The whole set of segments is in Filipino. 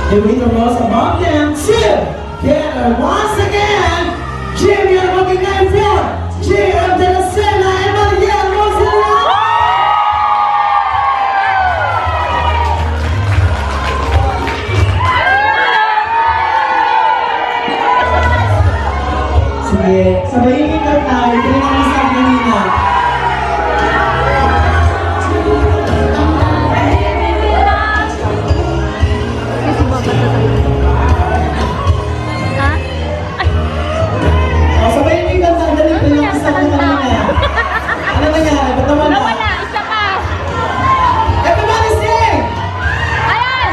The winner was among them, Jim. Together once again, Jim, you're looking at for Jim de la Sena and Maria Rosella. Sige, sabayin kita tayo. Pinanong sa kanina. Sabayin kita tayo. Dali, pinanong sa kanina. Ano nangyari? Ba't naman na? Nawala, isa pa. Everybody sing! Ayan!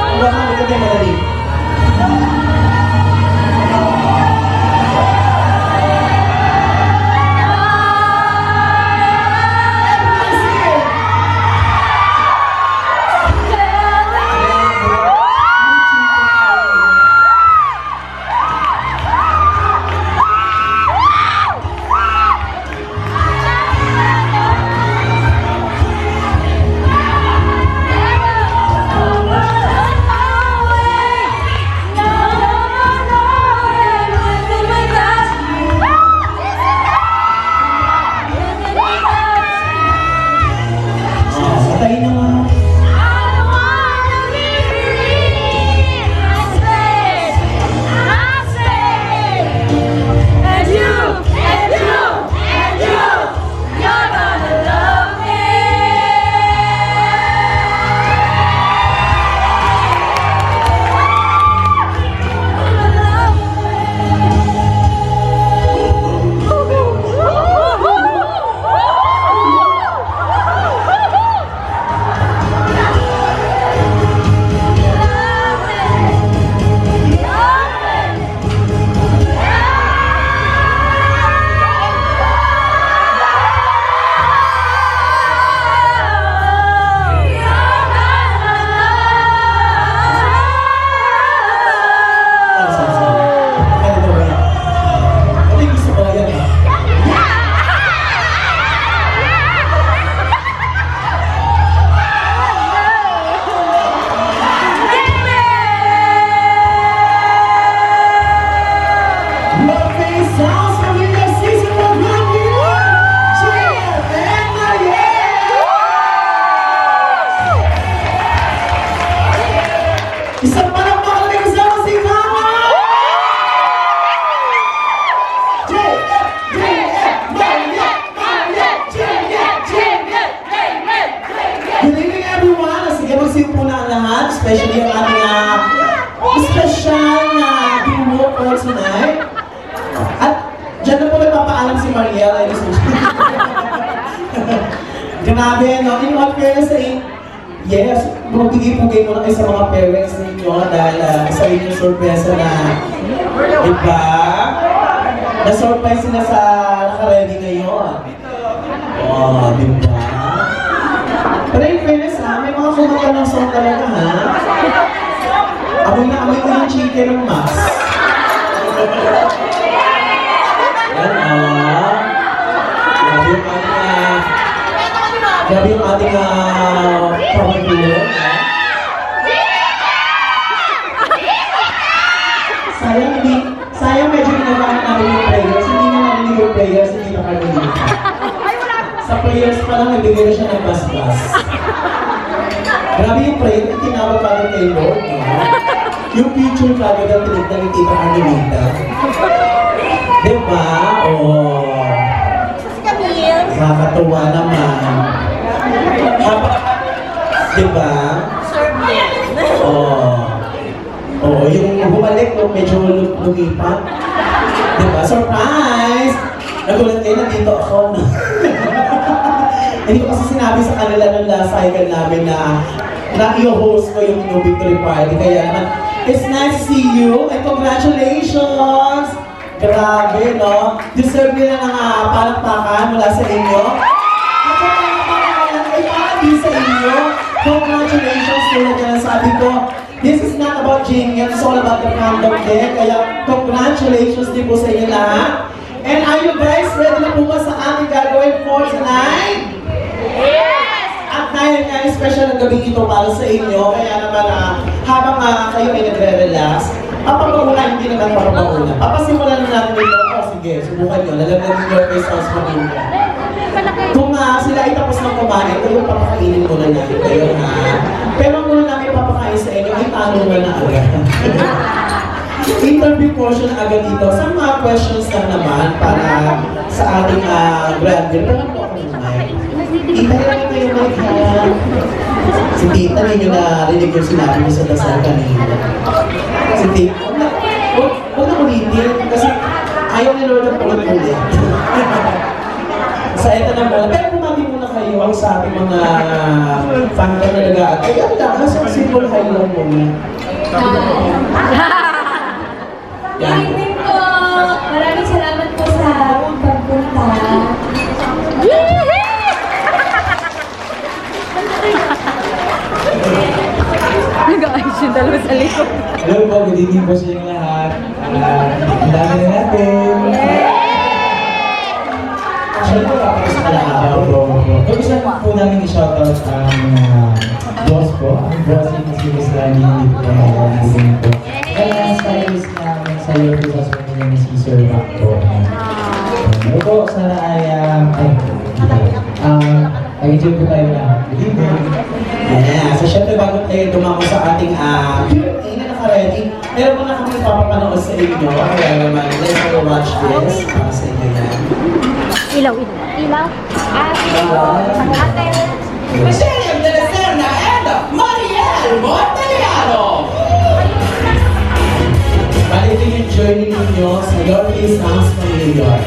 Ang baka maganda madali. Everybody sing! Patayin na nga. Isang palakpakan na kasama si Mama! Good evening everyone! Sige, magsiupo na ang lahat, especially ang ating special na duo for tonight. At dyan na po nagpapaalam si Mariel, ladies and gentlemen. Grabe, no? In all fairness, yes, magbigay-pugay mo na kayo sa mga parents ninyo dahil isa rin yung sorpresa na, diba? Na-surprise sila sa naka-ready ngayon. Oh, diba? Pero in fairness may mga kumanta ng song talaga, ha? Amoy na amoy ko yung chicken ng Max. Yan, grabe yung ating pamagpilo. Sayang medyo ginagawa namin yung prayers. Hindi na namin yung prayers, hindi na kami dito. Sa prayers pa lang, nagbigay na siya ng bas-bas. Grabe yung prayer, tinawag kami kay Lord. Yung picture kagad ang tinignan ni Tita Carmelita. Diba? Oo. Nakakatuwa naman. Diba? Oo, yung bumalik, medyo lumipat. Diba? Surprise! Nagulat kayo, nandito ako. Hindi ko kasi sinabi sa kanila nung last cycle namin na i-host ko yung New Victory Party. Kaya naman, it's nice to see you and congratulations! Grabe, no? Deserve nila ng palakpakan mula sa inyo. At sa palakpakan ay pati sa inyo. Congratulations tulad na sabi ko. This is not about Jing, it's all about the fandom din. Kaya congratulations din po sa inyo lahat. And are you guys ready na po ba sa ating gagawin for tonight? Yes! At dahil nga special ang gabi ito para sa inyo, kaya naman habang kayo ay nagre-relax, papapauna, hindi naman papapauna. Papasimulan na natin ito. Oh, sige, subukan nyo. Lalagyan nyo kay Sauce Maguga. Kung sila ay tapos ng kumain, kayo papakainin muna natin kayo ha. Pero muna namin papakain sa inyo, ay tanong na agad. Interview portion agad dito. Sa mga questions lang naman para sa ating branding. Pero po ako naman. Tita lang kayo mic ha. Si Tita ninyo na rinig yung sinabi niyo sa dasal kanina. Si Tita, huwag na ulitin. Kasi ayaw ni Lord ang ulit-ulit. Sa ito na muna. Pero kumami muna kayo ang sa ating mga fan na nag-aat. Ay, ang lakas ang simple high lang muna. Good evening po! Maraming salamat po sa pagpunta. Nag-ayos yung dalawa sa likod. Hello po, good evening po sa inyong lahat. Ang dami na natin. Actually po, tapos na lang ako. Kung gusto po namin i-shoutout ang boss po, ang bossing na si Miss Lani po. Kaya ang stylist namin sa iyo po sa pamilya ni si Sir Mac po. Ano po, sana ay nag-enjoy po tayo na. Good evening. Yeah, so syempre bago tayo dumako sa ating Q&A na naka-ready, meron po na kami papapanood sa inyo. Kaya naman, let's go watch this. Para sa inyo yan. Ilaw. Ate. Michelle de la Serna and Mariel Montagliano! Bali ito yung journey ninyo sa Your Face House from New York.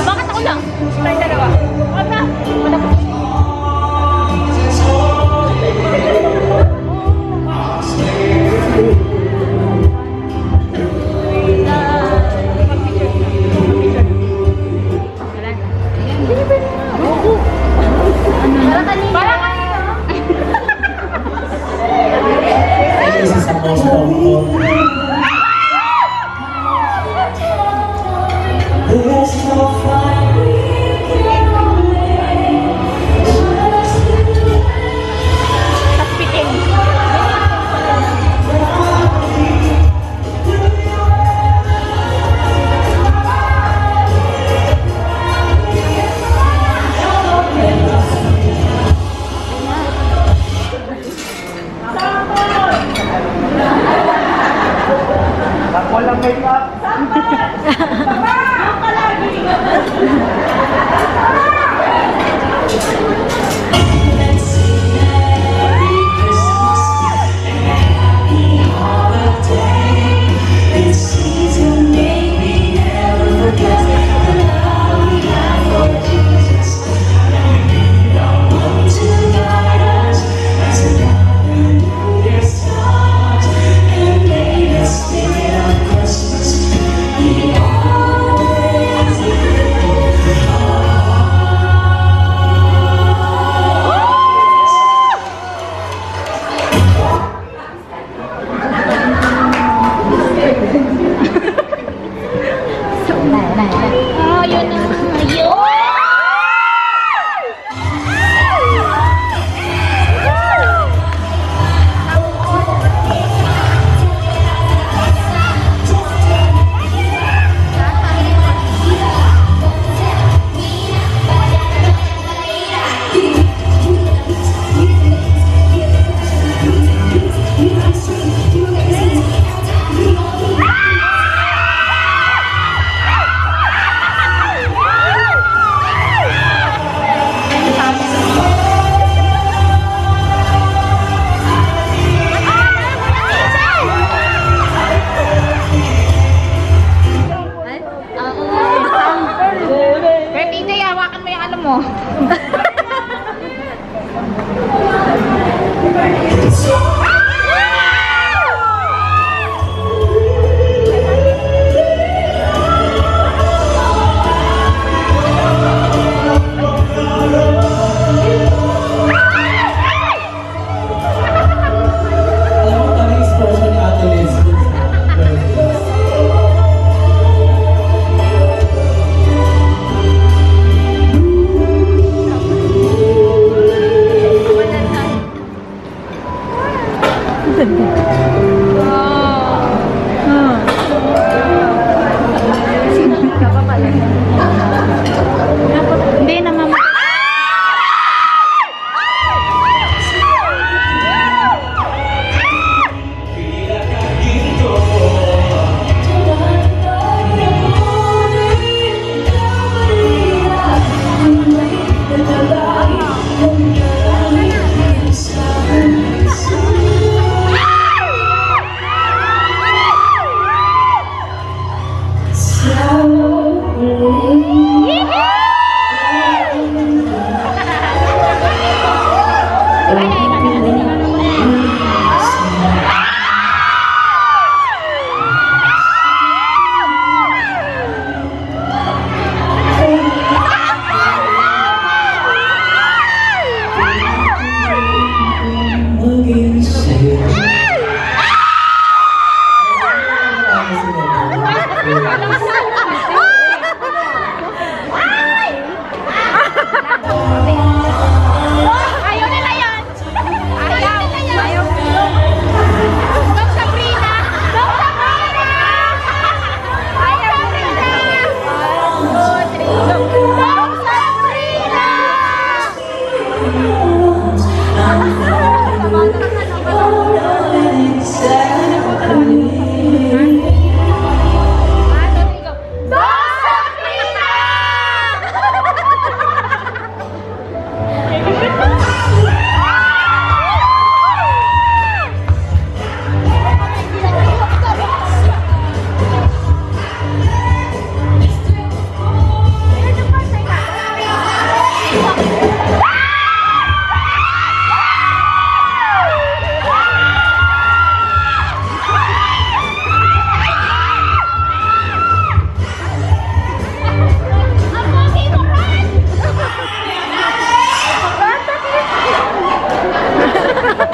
Bakit ako lang? Tayo dalawa. Wala. mo. Alam mo talaga expression ni Ate Liz. Hindi naman. Ayaw nila yan! Ayaw! Ayaw! Dok Sabrina! Dok Sabrina! Ayaw Sabrina! Dok Sabrina! Dok Sabrina!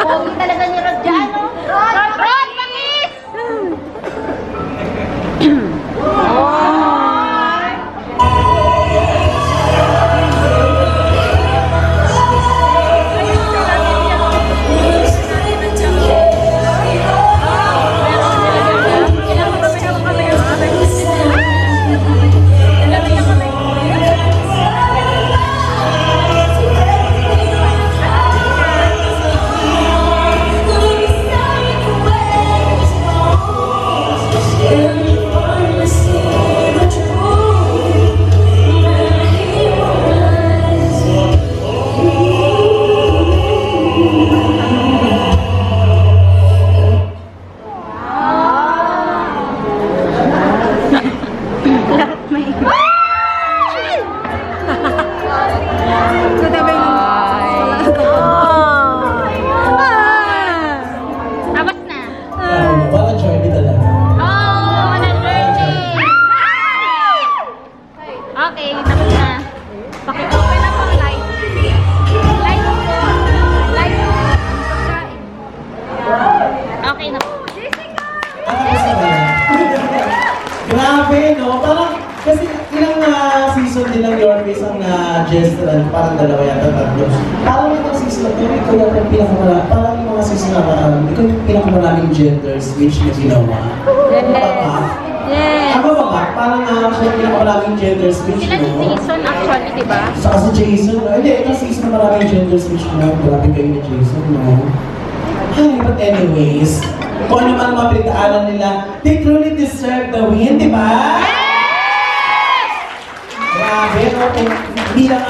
Pogi talaga ni Rod dyan, no? Rod! Rod! Pangis! Lahat may... Katabi ng... Tapos na. Parang journey talaga. Oh, na-learning! Okay, tapos na. Pakikover na po, light. Light po. Light po. Pagkain. Okay na po. Grabe, no? Parang, kasi ilang season din lang your face ang na-gesteran, parang dalawa yata, tatlo. Parang itong season na ito, ikaw yata yung pinakamarami, parang yung mga season na ikaw yung pinakamaraming gender switch na ginawa. Tama ba? Yes. Tama ba ba? Parang siya yung pinakamaraming gender switch, Ilan no? season actually, di ba? Saka si Jason, no? Hindi, itong season na maraming gender switch, no? Grabe kayo ni Jason, no? Ay, but anyways, kung ano man ang mga pinagdaanan nila, they truly deserve the win, di ba? Grabe, no? Bilang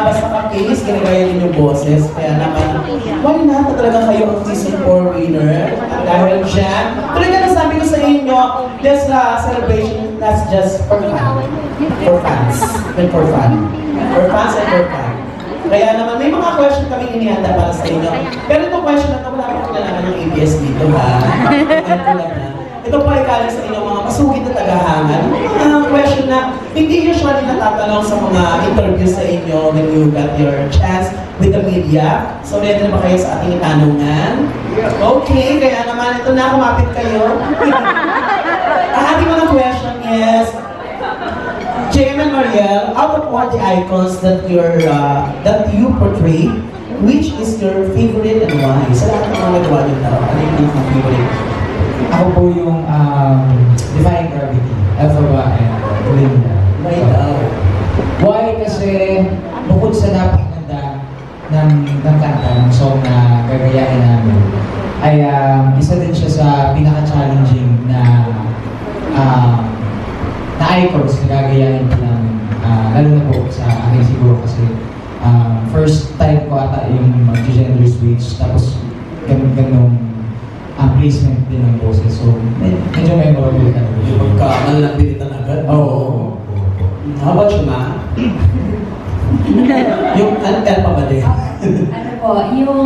basta ka-case, ginagaya din yung boses. Kaya naman, why not na talaga kayo ang season 4 winner? At dahil dyan, tuloy na nasabi ko sa inyo, this celebration, that's just for fun. For fans. And for fun. For fans and for fans. Kaya naman, may mga question kami inihanda para sa inyo. Pero itong question na ito, wala pa kailangan ng ABS dito, ha? Ito lang na. Ito po ay galing sa inyong mga masugid na tagahangan. Mga question na hindi usually natatanong sa mga interview sa inyo when you got your chance with the media. So, ready na ba kayo sa ating tanungan? Okay, kaya naman ito na, kumapit kayo. Ang ating mga question is, JM and Mariel, out of all the icons that you portray, which is your favorite and why? Sa lahat ng mga nagawa niyo na, ano yung mga favorite? Ako po yung Defying Gravity, Alpha and Linda. Why daw? Why? Kasi bukod sa napakaganda ng kanta, ng song na gagayahin namin, ay isa din siya sa pinaka-challenging na icons na gagayahin ko namin. Lalo na po sa akin siguro kasi first time ko ata yung mag-gender switch, tapos ganun placement din ng boses. So, medyo memorable ka. Yung pagka-malalapitan agad? Oo. How about you, Ma? Yung L pa ba din? Ano po, yung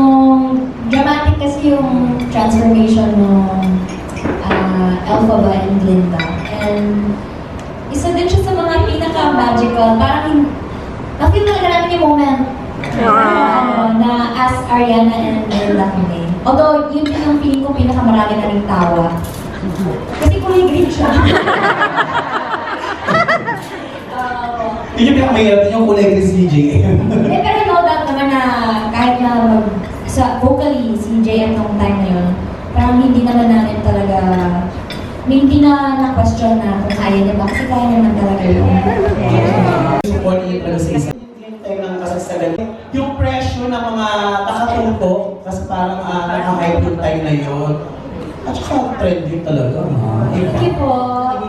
dramatic kasi yung transformation ng Elphaba and Linda. And isa din siya sa mga pinaka-magical, parang na-feel talaga namin yung moment na as Ariana and Linda kami. Although, yun din yung feeling ko pinakamarami na rin tawa. Kasi kulay green siya. Yun yung pinakamahirap din yung kulay green si DJ. Pero no doubt naman na kahit na sa vocally si JM nung time na yun, parang hindi naman namin talaga, hindi na na-question na kung kaya niya ba, kasi kaya naman talaga yun. Support niyo talaga sa isa. Yung time ng kasagsagan. Yung pressure ng mga nakatuto, kasi parang naka-hype yung time na yun. At saka trending talaga. Thank you po.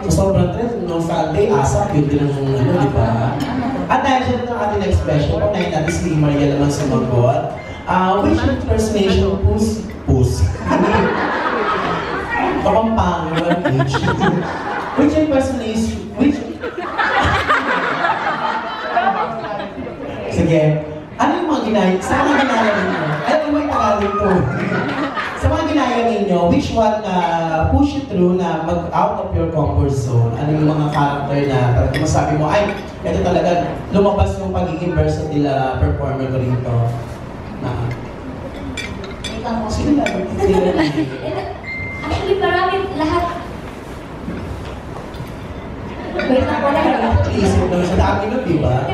So, sobrang trend. Nung Sunday, asap, yun din ang di ba? At dahil siya dito ang ating next question, unahin natin si Maria naman sumagot. Which impersonation puss? Kapampangan, walang age. Which impersonation, Sige, ano yung mga ginaya, sa mga ginaya ninyo? Ay, ano yung Tagalog to? Sa mga ginaya ninyo, which one push you through na mag-out of your comfort zone? Ano yung mga character na talaga masabi mo, ay, ito talaga, lumabas yung pagiging versatile performer ko rito. Wait lang po. Sino na? Actually, marami lahat. Wait lang po lang. Isip naman sa dami nun, di ba?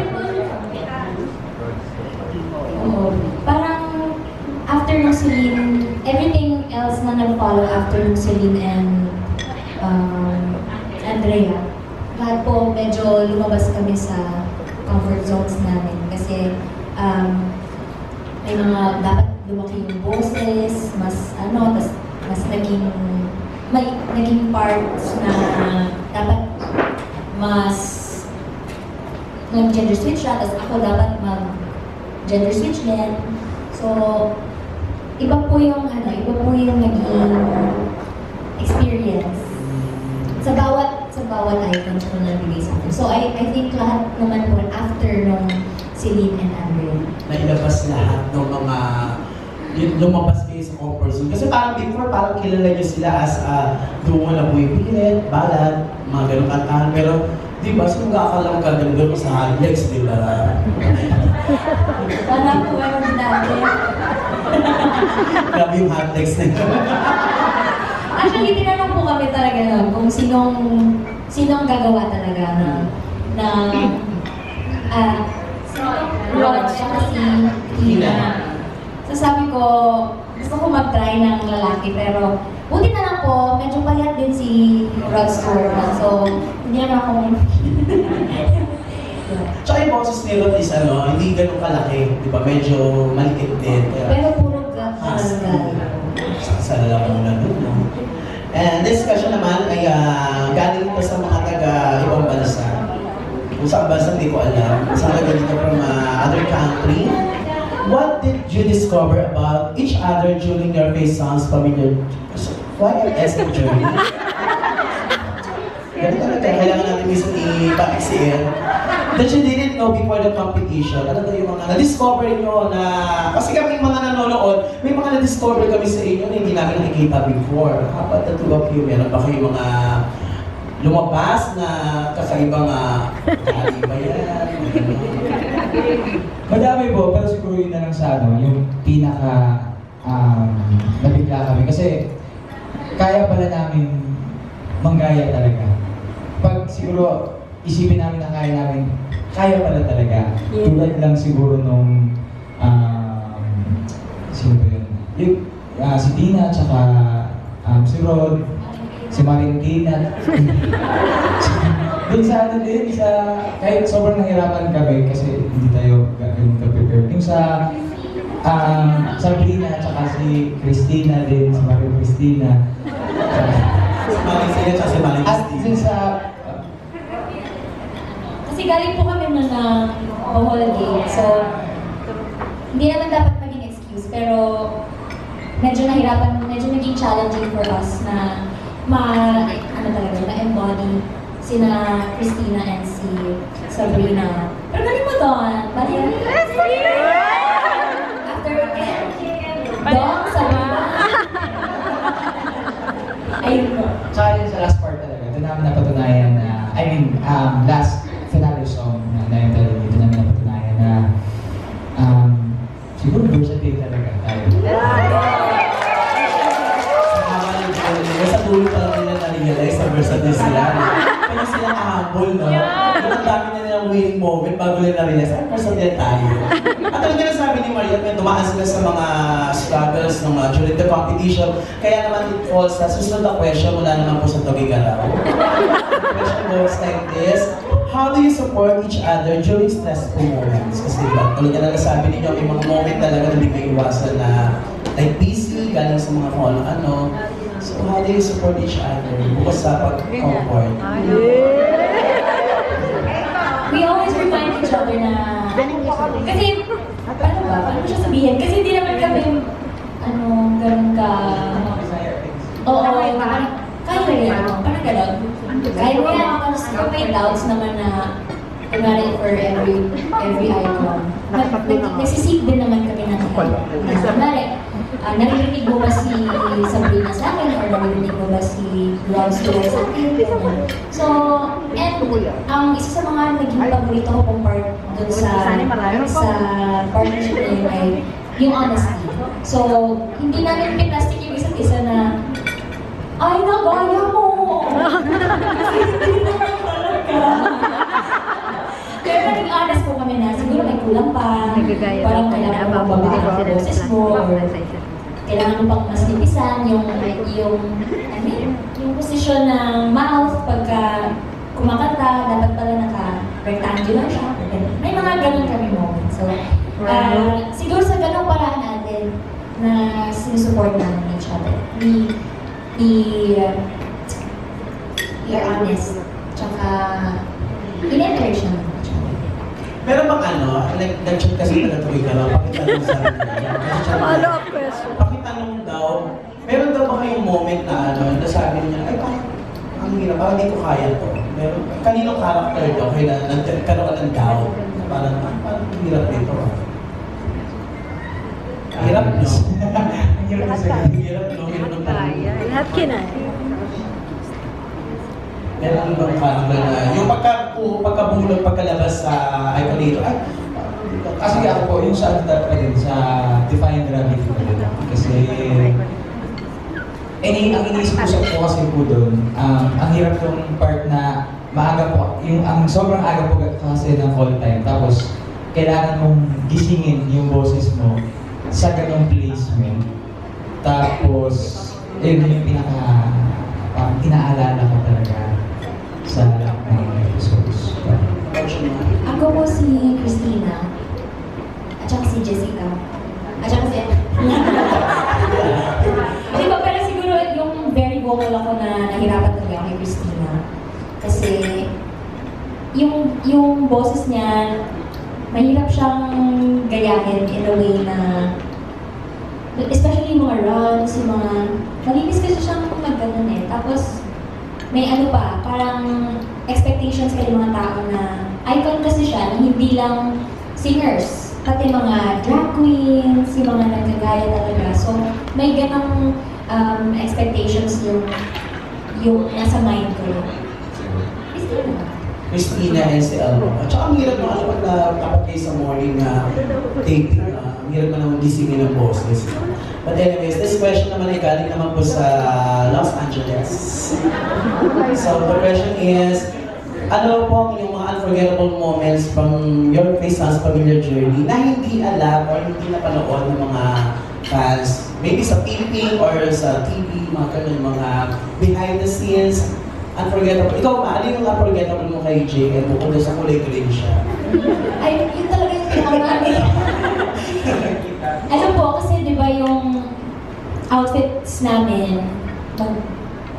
Oo. Parang after ng Celine, everything else na nag-follow after ng Celine and Andrea, lahat po medyo lumabas kami sa comfort zones namin kasi may mga dapat lumaki yung boses, mas mas naging parts na dapat mas nag-gender switch siya, tapos ako dapat mag-gender switch din. So, iba po yung naging experience sa bawat icons ko na nabigay sa akin. So, I think lahat naman po after nung Celine and Andrea. Nailabas lahat ng mga lumabas kayo sa comfort zone. Kasi parang before, parang kilala nyo sila as dumo na buwipilit, balad, mga ganong kantahan. Pero, di ba, sino makakala magkaganda ko sa Hardlex, di ba? Wala po meron dati. Grabe yung Hardlex na yun. Actually, tinanong po kami talaga nun kung sinong gagawa talaga na Rod at si Hina. So sabi ko, gusto ko mag-try ng lalaki pero buti na lang po, medyo payat din si Rod Stewart. So, hindi naman ako Tsaka yung boses ni Rod is hindi ganun kalaki. Di ba? Medyo maliit din. pero puro gasal. Sa lalaki na doon, no? And this question naman ay galing ito sa mga taga-ibang bansa. Kung saan bansa, hindi ko alam. Sa mga dito from other country. What did you discover about each other during your face sounds familiar? Why an SM journey? Ganun talaga. Kailangan natin minsan i-back-exhale. that you didn't know before the competition? Ano daw yung mga na-discover nyo na, kasi kami mga nanonood, may mga na-discover kami sa inyo na hindi namin nakikita before. How about the two of you? Meron ba kayo mga lumabas na kakaibang kali ba yan? Madami po, pero siguro yun na lang sa ano, yung pinaka nabigla kami. Kasi kaya pala namin manggaya talaga. Pag siguro isipin namin na kaya pala talaga. Yeah. Tulad lang siguro nung, sino ba yun? Yung, si Tina, tsaka si Rod, si Marintina. Doon sa ano din, kahit sobrang nahirapan kami kasi hindi tayo gagawin ka-prepare. Yung sa Sabrina, tsaka si Christina din, si Maria Christina. Si Maling at si Maling At dun sa, Kasi galing po kami nun ng Bohol Gate, so hindi naman dapat maging excuse, pero medyo naging challenging for us na na-embody sina Christina and si Sabrina. Pero galing mo doon, bali after Dong, Sabrina. Ayun po. tsaka yun sa last part talaga, doon namin napatunayan na, last finale song na yun talaga, doon namin napatunayan na, siguro versatile talaga tayo. Sa dulo pa lang nila na-realize na versatile sila. Kaya sila humble, no? Ang dami na nilang winning moment bago nila na-realize, ay, versatile tayo. At talaga na sabi ni Maria, may dumaan sila sa mga struggles during the competition. Kaya naman it falls sa susunod na question mula naman po sa Togi Garaw. The question goes like this: how do you support each other during stressful moments? Kasi diba, talaga na nasabi ninyo, may mga moment talaga na hindi kayo iwasan na like busy, galing sa mga kung ano. So how do you support each other? Bukas sa pag-comfort. We always remind each other na, kasi, paano siya sabihin? Kasi hindi naman kami, ganun ka, oo, parang, kaya mo yan, parang gano'n. Kaya mo yan, tapos may doubts naman na, kunwari for every icon. Nagsisik din naman kami ng kunwari, naririnig mo ba si Sabrina sa akin or naririnig mo ba si Rose Stewart sa akin? So, and ang isa sa mga naging paborito ko pong part dun sa partnership na yun ay yung honesty. So, hindi namin pinlastic yung isa't isa na, ay, nagaya mo! Kasi hindi naman talaga. Pero naging honest po kami na siguro may kulang pa, parang kailangan mo bababa ang boses mo, or kailangan mo pang mas nipisan yung posisyon ng mouth pagka kumakanta, dapat pala naka-rectangular siya. May mga ganun kami moments. So, siguro sa ganung paraan natin na sinusupport namin each other. Be honest, tsaka in-encourage naman each other. Meron bang like nag-chat kasi na Togi Garaw, pakitanong sa Follow-up question. pakitanong daw, meron daw ba kayong moment na nasabi niya, ay, ang hirap, parang hindi ko kaya to. Meron, kaninong character daw, kaya nagkaroon ng doubt. Parang hirap dito. Hirap, no? Hirap ng Lahat kinaya. meron bang character na, yung pagkabulog, pagkalabas sa icon dito, ay, Kasi ako po, yung sa ano talaga din, sa Define Gravity talaga. Kasi, ang iniisip ko po kasi po doon, ang hirap yung part na maaga po, ang sobrang aga po kasi ng call time, tapos kailangan mong gisingin yung boses mo sa ganong placement. Tapos, yun yung inaalala ko talaga sa mga episodes. Ako po si Christina, at saka si Jessica, at saka si Di ba, pero siguro yung very vocal ako na nahirapan talaga kay Christina. Kasi yung boses niya, mahirap siyang gayahin in a way na, especially yung mga runs, yung mga, malinis kasi siyang mag-ganon eh. Tapos, may parang expectations kay mga tao na icon kasi siya na hindi lang singers, pati mga drag queens, yung mga nagkagaya talaga. So, may ganang expectations yung nasa mind ko. Christina. Christina and si Elmo. At saka ang hirap naman pag nakapat kayo sa morning taping. Ang hirap naman gisingin ng boses. But anyways, this question naman ay galing naman po sa Los Angeles. So the question is, ano po ang inyong mga unforgettable moments from your Face Sounds Familiar journey na hindi alam or hindi napanood ng mga fans? Maybe sa taping or sa TV, mga ganun, mga behind the scenes. Unforgettable. Ikaw ba, ano yung unforgettable mo kay JM? Bukod na sa kulay-kulay siya. Ay, yun talaga yung pinakamarami. Alam po, kasi di ba yung outfits namin,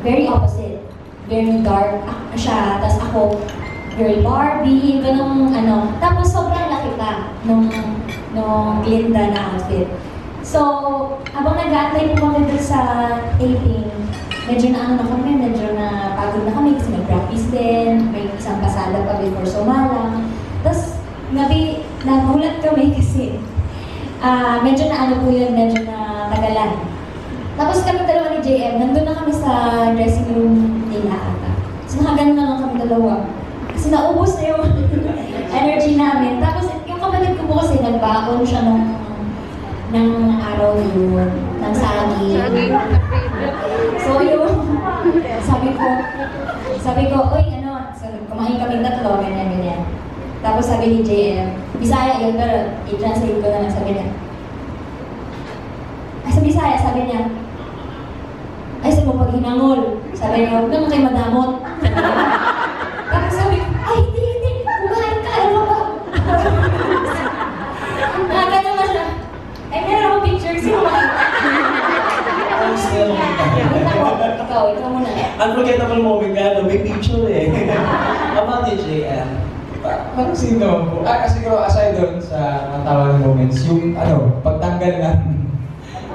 very opposite. Very dark siya, tapos ako, very Barbie, ganong ano. Tapos sobrang laki pa nung Glinda na outfit. So, habang nag-aantay po kami dun sa taping, medyo na medyo na pagod na kami kasi nag-practice din, may isang pasada pa before sumalang. Tapos, nagulat kami kasi medyo na po yun, medyo na tagalan. Tapos kami dalawa ni JM, nandun na kami sa dressing room nila ata. So nakaganon na lang kami dalawa. Kasi naubos na yung energy namin. Tapos yung kapatid ko po kasi nagbaon siya ng araw yun, ng sagi. So yun, sabi ko, uy ano, so, kumain kami tatlo, ganyan. Tapos sabi ni JM, Bisaya yun, pero i-translate ko na lang, sabi niya. Ay, sa Bisaya, sabi niya, ay, sa mo paghinangol. Sabi niya, huwag naman kayo madamot. Tapos sabi ko, ay, hindi, kumain ka, ano ba? Nakagano naman siya. Ay, meron akong picture, sino makita? Still, Ikaw muna. unforgettable moment ka, no? May picture eh. How about you, JM? Parang sino naman po? Siguro aside doon sa mga tawag moments, yung pagtanggal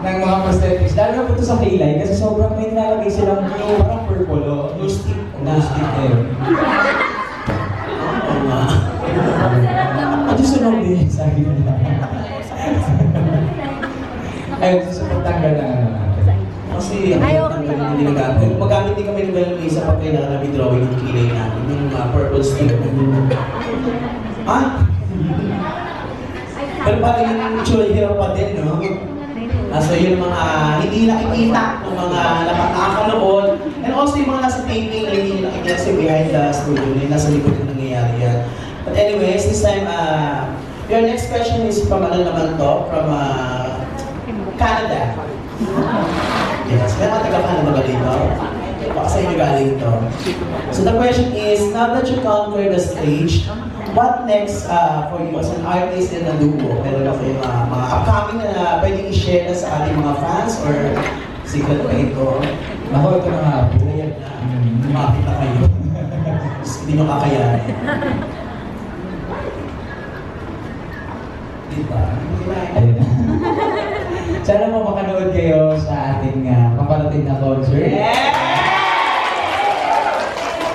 ng mga prosthetics, lalo na po ito sa kilay kasi sobrang may nilalagay silang parang purple o Blue stick. na stick na yun. Oo nga. At yung sunog din sa akin nila. Ayun, sa pagtanggal ng Kasi ang hindi nagagamit. Magamit din kami ng ganun isa pag kailangan namin drawing yung kilay namin. Yung purple stick. Pero parang yung itsura hirap pa din, no? So yung mga hindi nakikita ng mga nakakanood. And also yung mga nasa taping na hindi nakikita sa behind the studio na nasa likod yung nangyayari yan. But anyways, this time, your next question is from ano naman to? From Canada. Yes, kaya mga taga-Canada ba dito? Baka sa inyo galing to. So the question is, now that you conquer the stage, what next for you as an artist in a duo? Meron ba kayo mga upcoming na pwedeng i-share na sa ating mga fans or secret pa ito? Ako, ito na nga po. Ayan na, makakita kayo. Hindi nyo kakayanin. Diba? Ayun. Sana mo makanood kayo sa ating paparating na concert. Yeah!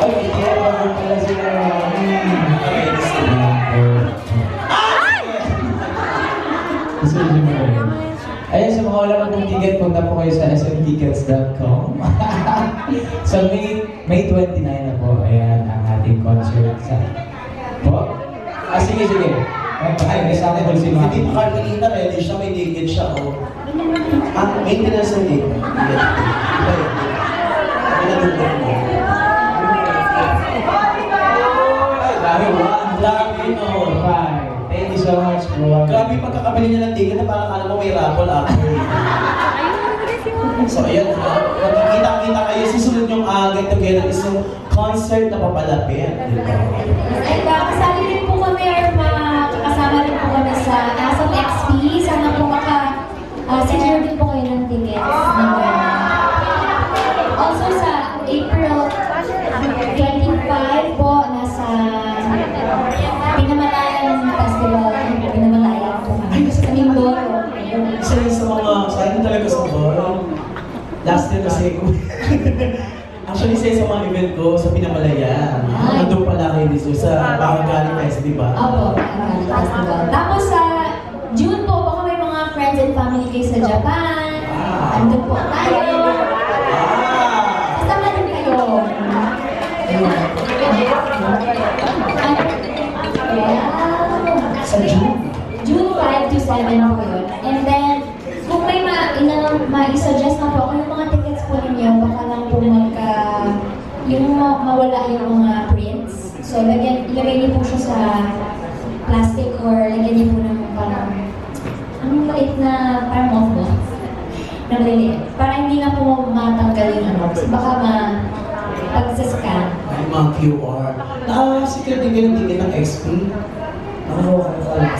Ay, hindi na ba pala sila? Okay, this is Gusto niyo mo rin. Ayun, sa mga wala pong ticket, punta po kayo sa smtickets.com. So, May 29 na po, ayan, ang ating concert sa... Po? Sige. Ay, may sample si Maki. Hindi pa Carmelita, ready siya, may ticket siya, oh. Maintenance na ticket. Pinatulog mo. Grabe, no. Thank you so much, bro. Grabe yung pagkakabili niya ng ticket na parang alam mo may raffle after. So, ayan, magkikita-kita kayo. Susunod yung get together is yung concert na papalapit. Ay, kasali rin po kami or makakasama rin po kami sa ASAP XP. Sana po secure din po kayo ng tickets. Also sa April 25 po, nasa Pinamalayan Festival. Pinamalayan po kami. Sa Mindoro. Isa yun sa mga, sa akin talaga sa bar. Last year kasi, actually sa sa mga event ko sa Pinamalayan. Nandun pala kayo dito sa Bahagali Fest, di ba? Opo, festival. Tapos sa June po, baka may mga friends and family kayo sa Japan. Andun po tayo. Kasama din kayo. Sa June. June 5 to 7 po yun. And then, kung may ma-suggest na po, kung yung mga tickets po ninyo, baka lang po mawala yung mga prints. So, ilagay niyo po siya sa plastic or lagyan niyo po ng parang, anong maliit na parang mothball. Nagliliit. Para hindi na po matanggal yung ano. Kasi baka pag-scan. May mga QR. Secret din ganun ng XP.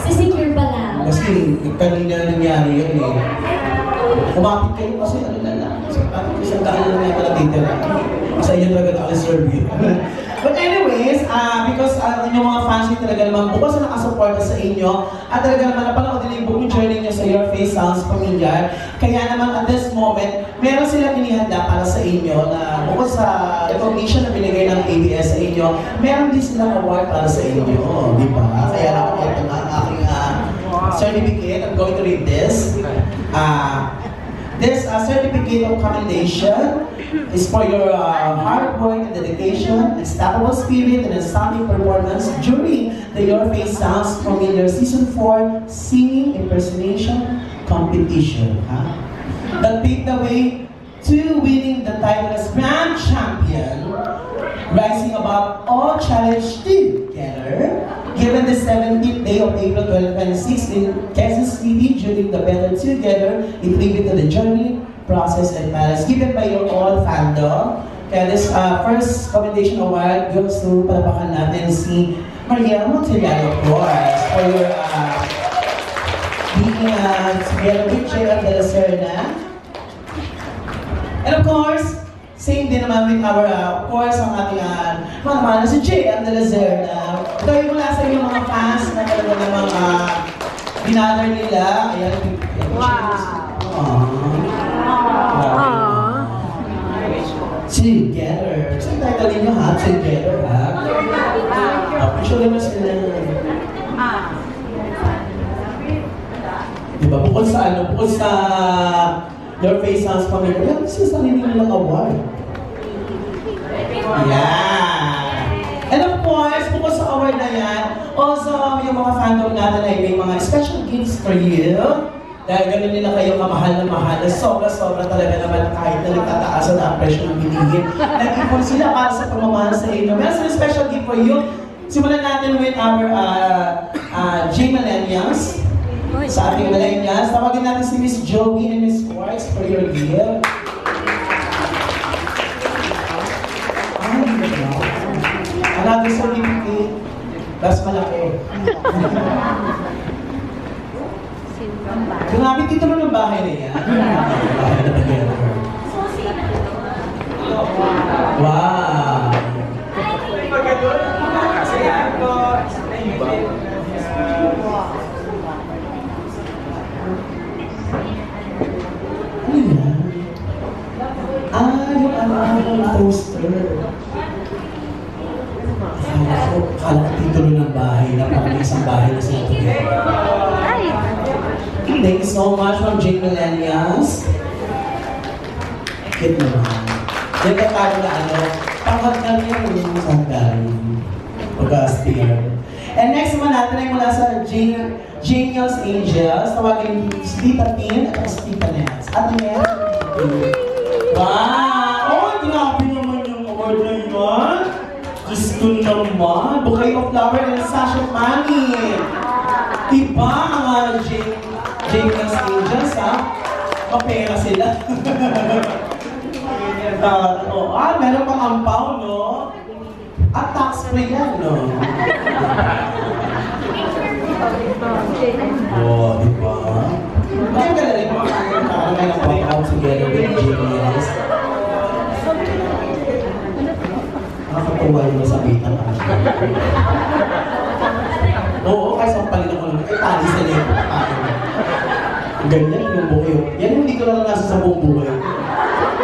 Secure pa lang. Kasi kanina nangyari yun eh. Kumapit kayo kasi ano na lang. Isang daan lang yung natitira. Sa inyo talaga naka-reserve yun. But anyways, because yung mga fans nyo talaga naman bukas na nakasuporta sa inyo at talaga naman napanood din yung buong journey nyo sa Your Face Sounds Pamilyar. Kaya naman at this moment, meron silang inihanda para sa inyo na bukod sa recognition na binigay ng ABS sa inyo, meron din silang award para sa inyo. Di ba? Kaya ako ito na ang aking certificate. I'm going to read this. This certificate of commendation is for your hard work and dedication, unstoppable spirit, and astounding performance during the Your Face Sounds Familiar Season 4 Singing Impersonation Competition. That paved the way to winning the title as Grand Champion, rising above all challenge together. Given the 17th day of April 2026 in Kansas City during the Better Together, in tribute to the journey, process, and balance given by your all fandom. Kaya this first commendation award goes to palapakan natin si Maria Montellano, of course, for your being together with J.R. de la Serna. And of course, same din naman with our, of course, ang ating mga mahal na si J.R. de la Serna. Ito yung mula sa inyong mga fans na talaga namang binather nila. Ayan. Together. Saan tayo galing nyo ha? Together ha? Picture naman sila. Diba? Bukod sa bukod sa Your Face Sounds Familiar, yan kasi sa sarili nilang award. Yeah! And of course, bukod sa award na yan, also yung mga fandom natin ay may mga special gifts for you. Dahil ganun nila kayo kamahal na mahal, na sobra-sobra talaga naman kahit na nagtataasan ang presyo ng bilihin. Nag-ipon sila para sa pamamahal sa inyo. Meron silang special gift for you. Simulan natin with our J Millennials. Sa ating Millennials, tawagin natin si Miss Joey and Miss Quartz for your gift. Another certificate. Mas malaki. Grabe, dito mo ng bahay na yan. Bahay na together. Wow! Ano yan? Yung poster. Kala ko titulo ng bahay na parang isang bahay na sila together. Thank you so much from J Millennials. Cute naman. Yan ka tayo na pangkat na rin yung sandali. Pag-aspire. And next naman natin ay mula sa Genius Angels. Tawagin si Tita Tin at si Tita Nets. At yan. Wow! Oh, grabe naman yung award na yun. Diyos ko naman. Bouquet of Flower and Sasha Money. Diba ang Genius Angels, ha? Mapera sila. Meron pang ampaw, no? At tax-free yan, no? Oh, diba? Kaya ka na rin mga parang may napapawag together with Genius. Nakakatuwa yung masabitan ka. Oo, kahit sampalin ako naman. Ay, tali sa liyo. Ganyan yung bouquet. Yan yung hindi ko lang nasa sa buong buhay.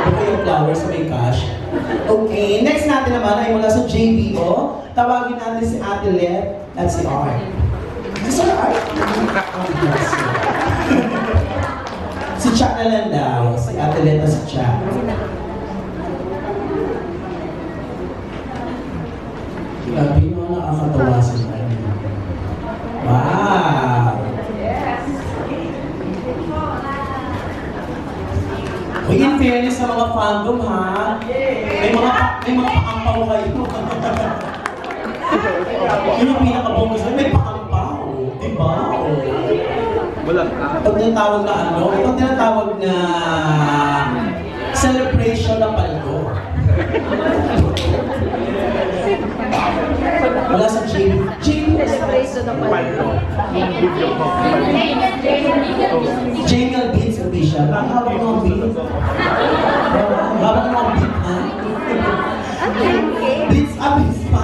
Bouquet of flowers sa may cash. Okay, next natin naman ay mula sa JBO. Tawagin natin si Ate Let at si Art. Si Sir Art. Si Chuck na lang daw. Si Ate Let at si Chuck. Grabe yung mga nakakatawa sila. Wow! Uy, in fairness sa mga fandom ha, may mga paampaw kayo. Yun yung pinaka-bonus, may paampaw. Diba? Wala. Ito tinatawag na ano, ito tinatawag na celebration ng paldo. Wala sa Jane. Jane was Paldo. Yung video ko. Jingle Beats official. Ang hawak ng beat. Hawak ng beat, ha? Beats, beats pa.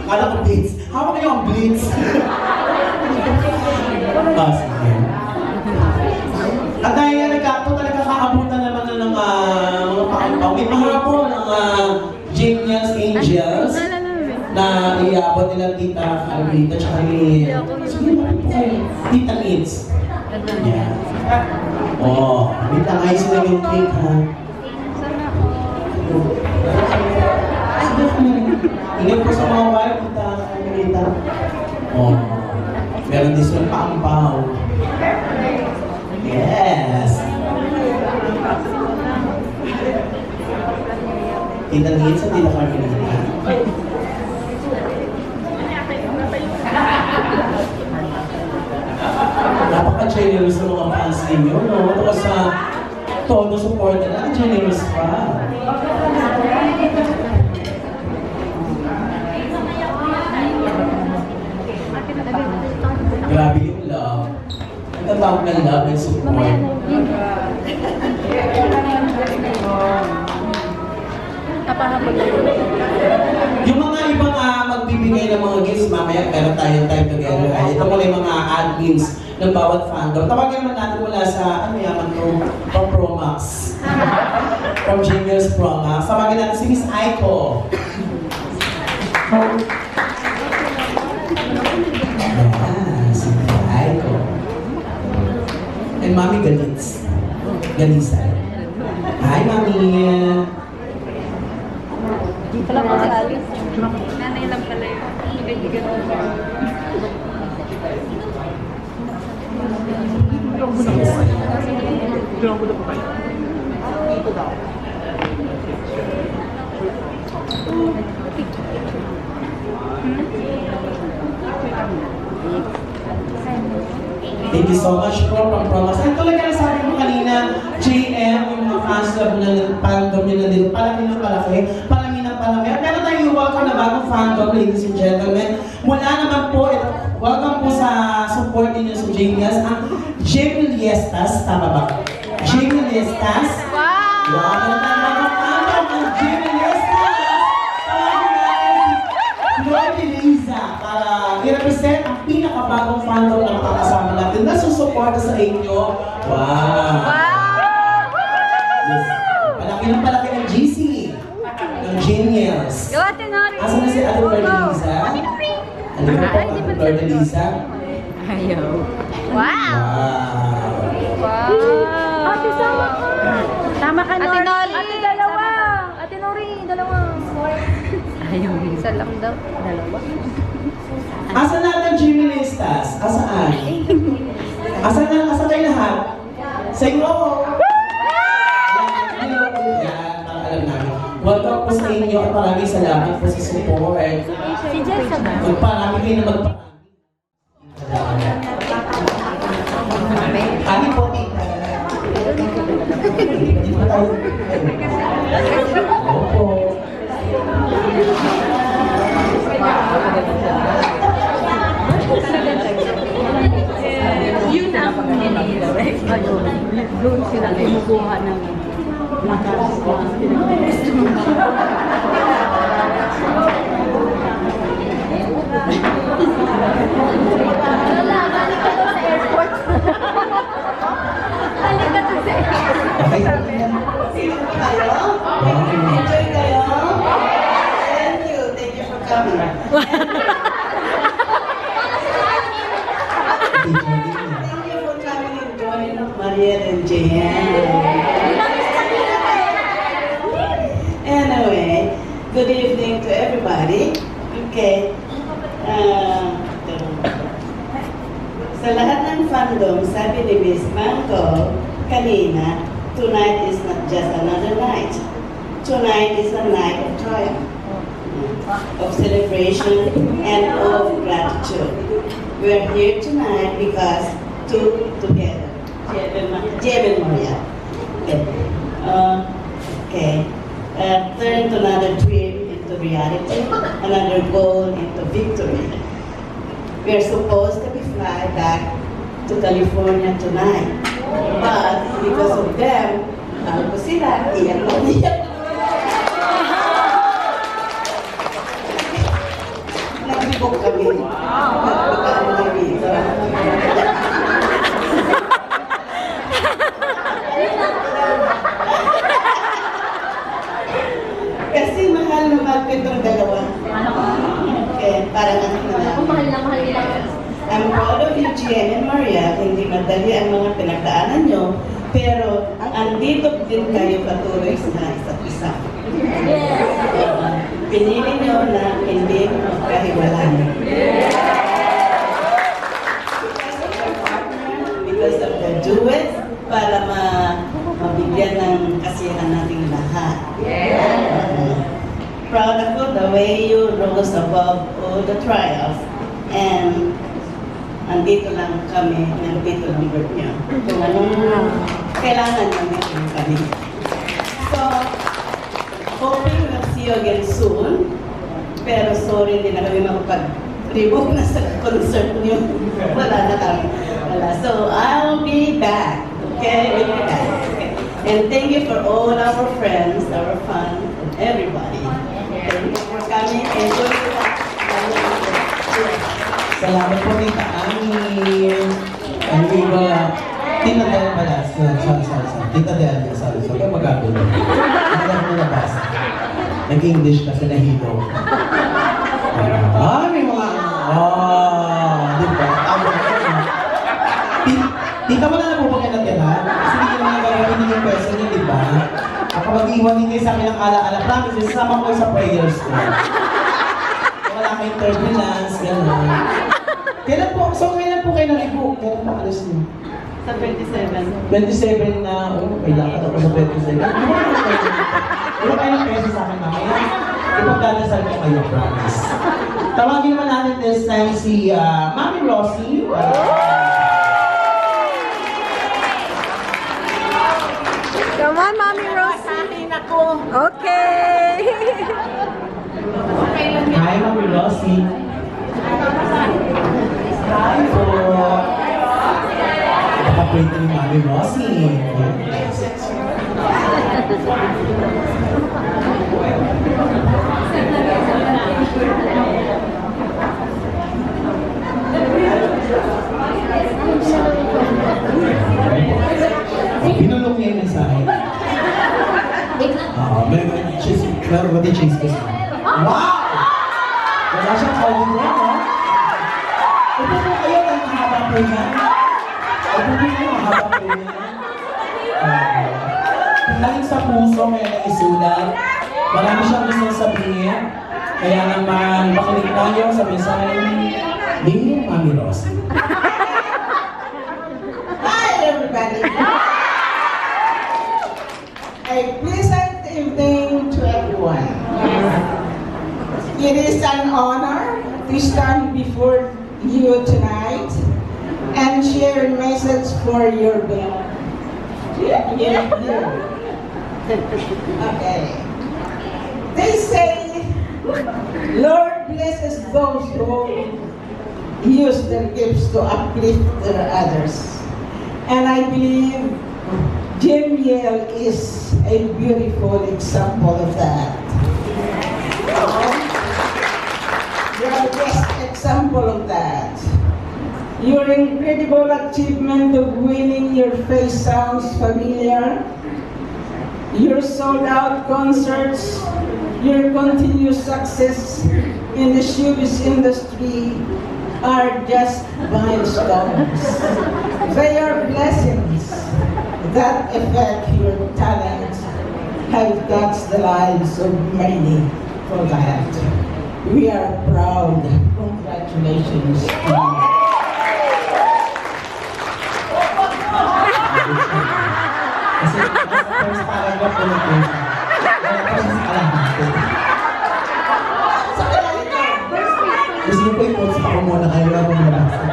Kala ko beats. Hawak niyo ang beats. Sige. At dahil nga nagkato talaga kakabutan naman na ng mga paampaw. May mahapon ng Genius Angels na iabot nila Tita Alvita tsaka ni... Sige, bakit po kayo? Tita Needs. Yan. Oh, wait lang, ayos na yung cake, ha? Ingat po sa mga wife, Tita Alvita. Oh, meron din silang paampaw. Yes! Tita Needs at Tita Carmelita. Napaka-generous ng mga fans ninyo, no? Tapos sa todo support nila, generous pa. Grabe yung love. Ang tatawag na love and support. Yung mga ibang magbibigay ng mga gifts, mamaya meron tayong time together. Ay, ito muna yung mga admins ng bawat fandom. Tawagin naman natin mula sa, ano yaman to, from Promax. From Genius Promax. Tawagin natin si Miss Aiko. Yes, si Miss Aiko. And Mami Galitz. Galisan. Hi, Mami. Wala pa sali. Nanay lang pala yun. Higa-higa. Tulungan ko na po kayo. Thank you so much po from Promax. Ang talaga na sabi mo kanina, JM, yung mga fans club na fandom nyo na din, palaki ng palaki, palami ng palami. At meron tayong welcome na bagong fandom, ladies and gentlemen. Mula naman po, welcome po sa support ninyo sa Genius, ang Jamie Liestas, tama ba? Jamie Liestas. Wow! Wow! Meron tayong bagong fandom ng Jamie Liestas. Tawagin natin si Lord Eliza para i-represent ang pinakabagong fandom na makakasama natin na susuporta sa inyo. Wow! Yes. Palaki ng palaki ng GC. Ng Genius. Go, Ate Nori! Asa na si Ate Lord Eliza? Ano po po, Ate Lord Eliza? Ayaw. Wow! Wow! Wow! Ate, sama ka. Tama ka, Ate Nori. Noli! Ate, dalawa. Ate Nori, dalawa. Ayaw. Isa lang daw. Dalawa. Asa na ang Jimmy Listas? Asaan? Asan kayo lahat? Sa inyo ako! Hello po yan, para alam namin. Welcome po sa inyo at maraming salamat po sa support. Si Jessa ba? Magparami kayo na magparami. Kami po, tita. Hindi pa tayo. Opo. Yun ang ayun. Doon sila kumukuha ng lakas. Okay. Enjoy kayo? Mariel and Jeanne. Anyway, good evening to everybody. Okay. Sa lahat ng fandom, sabi ni Miss Manco kanina, tonight is not just another night. Tonight is a night of triumph, of celebration, and of gratitude. We're here tonight because two together. Jem and Maria. Okay. Turn another dream into reality, another goal into victory. We're supposed to be fly back to California tonight. But because of them, alam ko sila, iyak na iyak. Nagbibok kami. Nagbukaan kami. Kasi mahal na mahal ko itong dalawa. Okay, parang ano na lang. Mahal na mahal nila. I'm proud of you, Jeanne and Maria. Hindi madali ang mga pinagdaanan nyo, pero andito din kayo patuloy sa isa't isa. Pinili nyo na hindi magkahiwalay. Because of your partner, because of the duet, para mabigyan ng kasiyahan nating lahat. Proud ako the way you rose above all the trials, and andito lang kami, nandito lang group niyo. Kung anong kailangan namin kami. So, hoping we'll see you again soon. Pero sorry, hindi na kami makapag-remove na sa concert niyo. Wala na kami. Wala. So, I'll be back. Okay? We'll be back. Okay. And thank you for all our friends, our fans, and everybody. Thank you for coming. Enjoy the Salamat po, Tita Ami. And we will, Tita Del pala. Sorry. Tita Del, sorry. Kaya magagulo. Hindi na ko nabasa. Nag-English kasi nahilo. May mga, di ba? Tita mo na napupagyan natin, ha? Kasi hindi naman nagagawin yung person niyo, di ba? Ako mag-iwan din kayo sa akin ng ala-ala. Promise, sasama ko kayo sa prayers ko. Wala kayong turbulence, gano'n. Kailan po kayo nag-book? Kailan po alas niyo? Sa 27. 27 na, may lakad ako sa 27. Wala kayo ng pesa sa akin mamaya. Ipagdadasal ko kayo, promise. Tawagin naman natin this time si Mami Rosie. Come on, Mommy Rose. Okay. Hi, Mami Rosie. Hi po. Nakaprint ni Mami Rosie. Pinulong niya yung mensahe. Meron ba din cheese kasi? Wow! Wala siyang calling niya, no? Ito po kayo, ang mahaba po niya. Ito po kayo, mahaba po niya. Galing sa puso, kaya naisulat. Marami siyang gusto sabihin. Kaya naman, makinig tayo sa mensahe ni Mami Rosie. Hi, everybody. A pleasant evening to everyone. It is an honor to stand before you tonight and share a message for your beloved. Okay. They say, Lord blesses those who use their gifts to uplift their others. And I believe Jim Yale is a beautiful example of that. You are the best example of that. Your incredible achievement of winning your face sounds familiar. Your sold-out concerts, your continuous success in the showbiz industry are just milestones. They are blessings. that effect, your talents have touched the lives of many for that. We are proud. Congratulations. Kasi nasa first paragraph ko ng post. Tapos sa kalahati. Gusto niyo po i-post ako muna kayo na kung nabasa.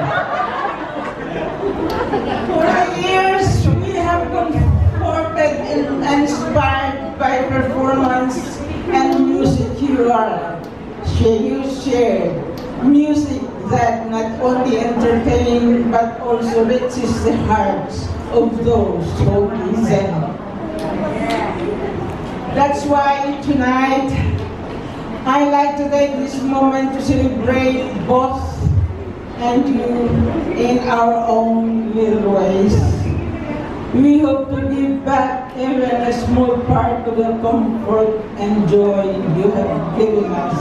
For years, we have comforted and inspired by performance and music you share. Music that not only entertains but also reaches the hearts of those who listen. That's why tonight, I like to take this moment to celebrate both and you in our own little ways. We hope to give back even a small part of the comfort and joy you have given us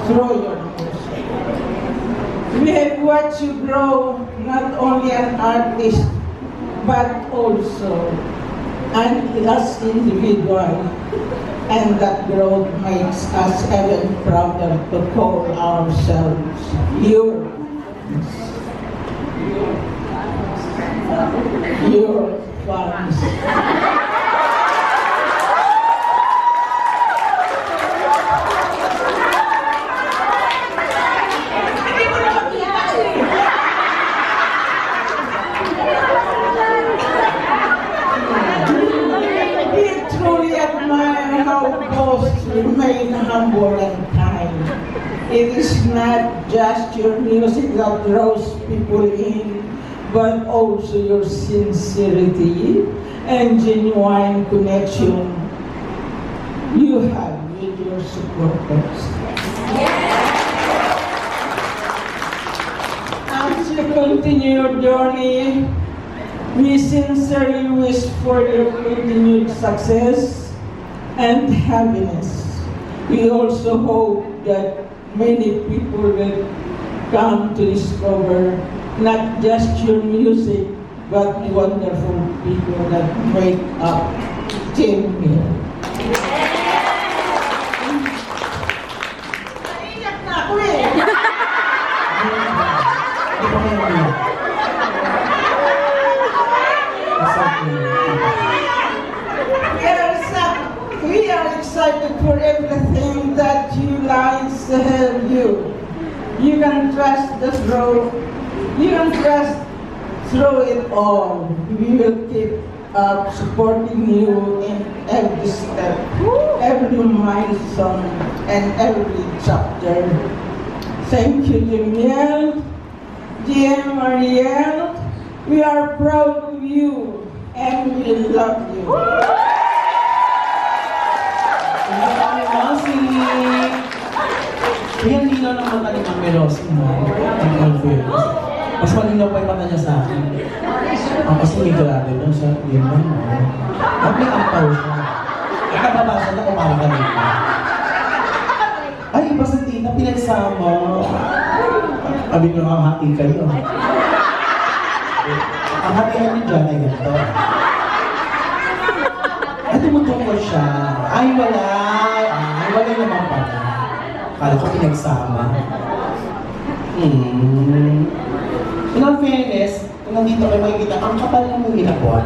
through your music. We have watched you grow not only an artist but also as individual, and that growth makes us even prouder to call ourselves your fans. We truly admire how both remain humble and kind. It is not just your music that draws people in, but also your sincerity and genuine connection you have with your supporters. As you continue your journey, we sincerely wish for your continued success and happiness. We also hope that many people will come to discover not just your music, but the wonderful people that make up Team Mill. Naiyak na ako eh! We are excited for everything that you lies ahead of you. You can trust the growth. You can trust through it all. We will keep supporting you in every step, every milestone, and every chapter. Thank you, Danielle, GM Ariel. We are proud of you and we love you. Mami Rosy! Yan linaw ng mata ni Mami Rosy mo. Ang confidence. Mas malinaw pa yung mata niya sa akin. Kasi may grabe doon siya. Yun lang. At may ampaw siya. Nakababasa na kumara ka dito. Ay, iba sa tita, pinagsama. Sabi nyo nga hati kayo. Ang hatihan niyo dyan ay ganito. At tumutungkol siya. Ay, wala. Ay, wala naman pala. Kala ko pinagsama. In all fairness, kung nandito kayo makikita, ang kapal na mong inapon.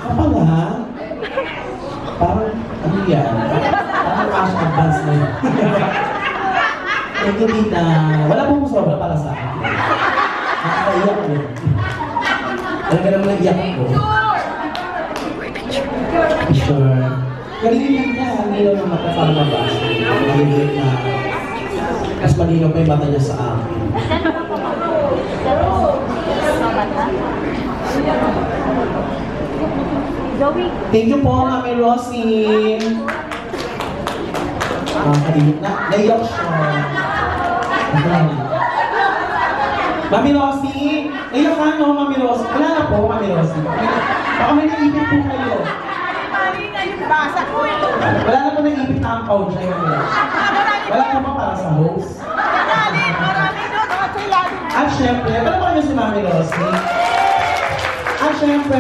Kapal ha? Parang, ano yan? Parang cash advance na yun. Thank you, tita. Wala pong sobra para sa akin. Nakakaiyak ko. Talaga naman naiyak ko. Sure. Galing lang na, nila ng mata sa labas. Maligit na. Mas malinaw pa yung mata niya sa akin. Thank you po, Mami Rosy. Kalimit na. Naiyak siya. Mami Rosy! Naiyak ka no, Mami Rosy? Wala na po, Mami Rosy. Baka may naipit po kayo. Wala na po naipit na ang couch siya yun. Wala na po para sa host. At syempre, wala po kayo si Mami Rosy. At syempre,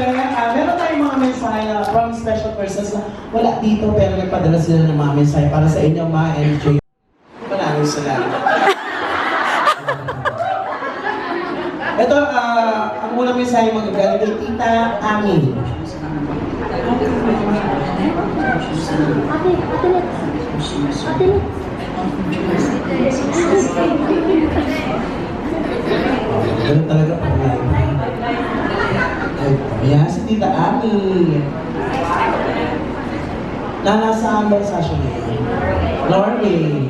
meron tayong mga mensahe from special persons na wala dito pero nagpadala sila ng mga mensahe para sa inyo, Ma and Jay. Panalo sila. Ito, ang unang mensahe magagaling kay Tita Ami. Ganun talaga po. Ayan, si Tita Ami. Nasaan ba sa siya ngayon? Norway.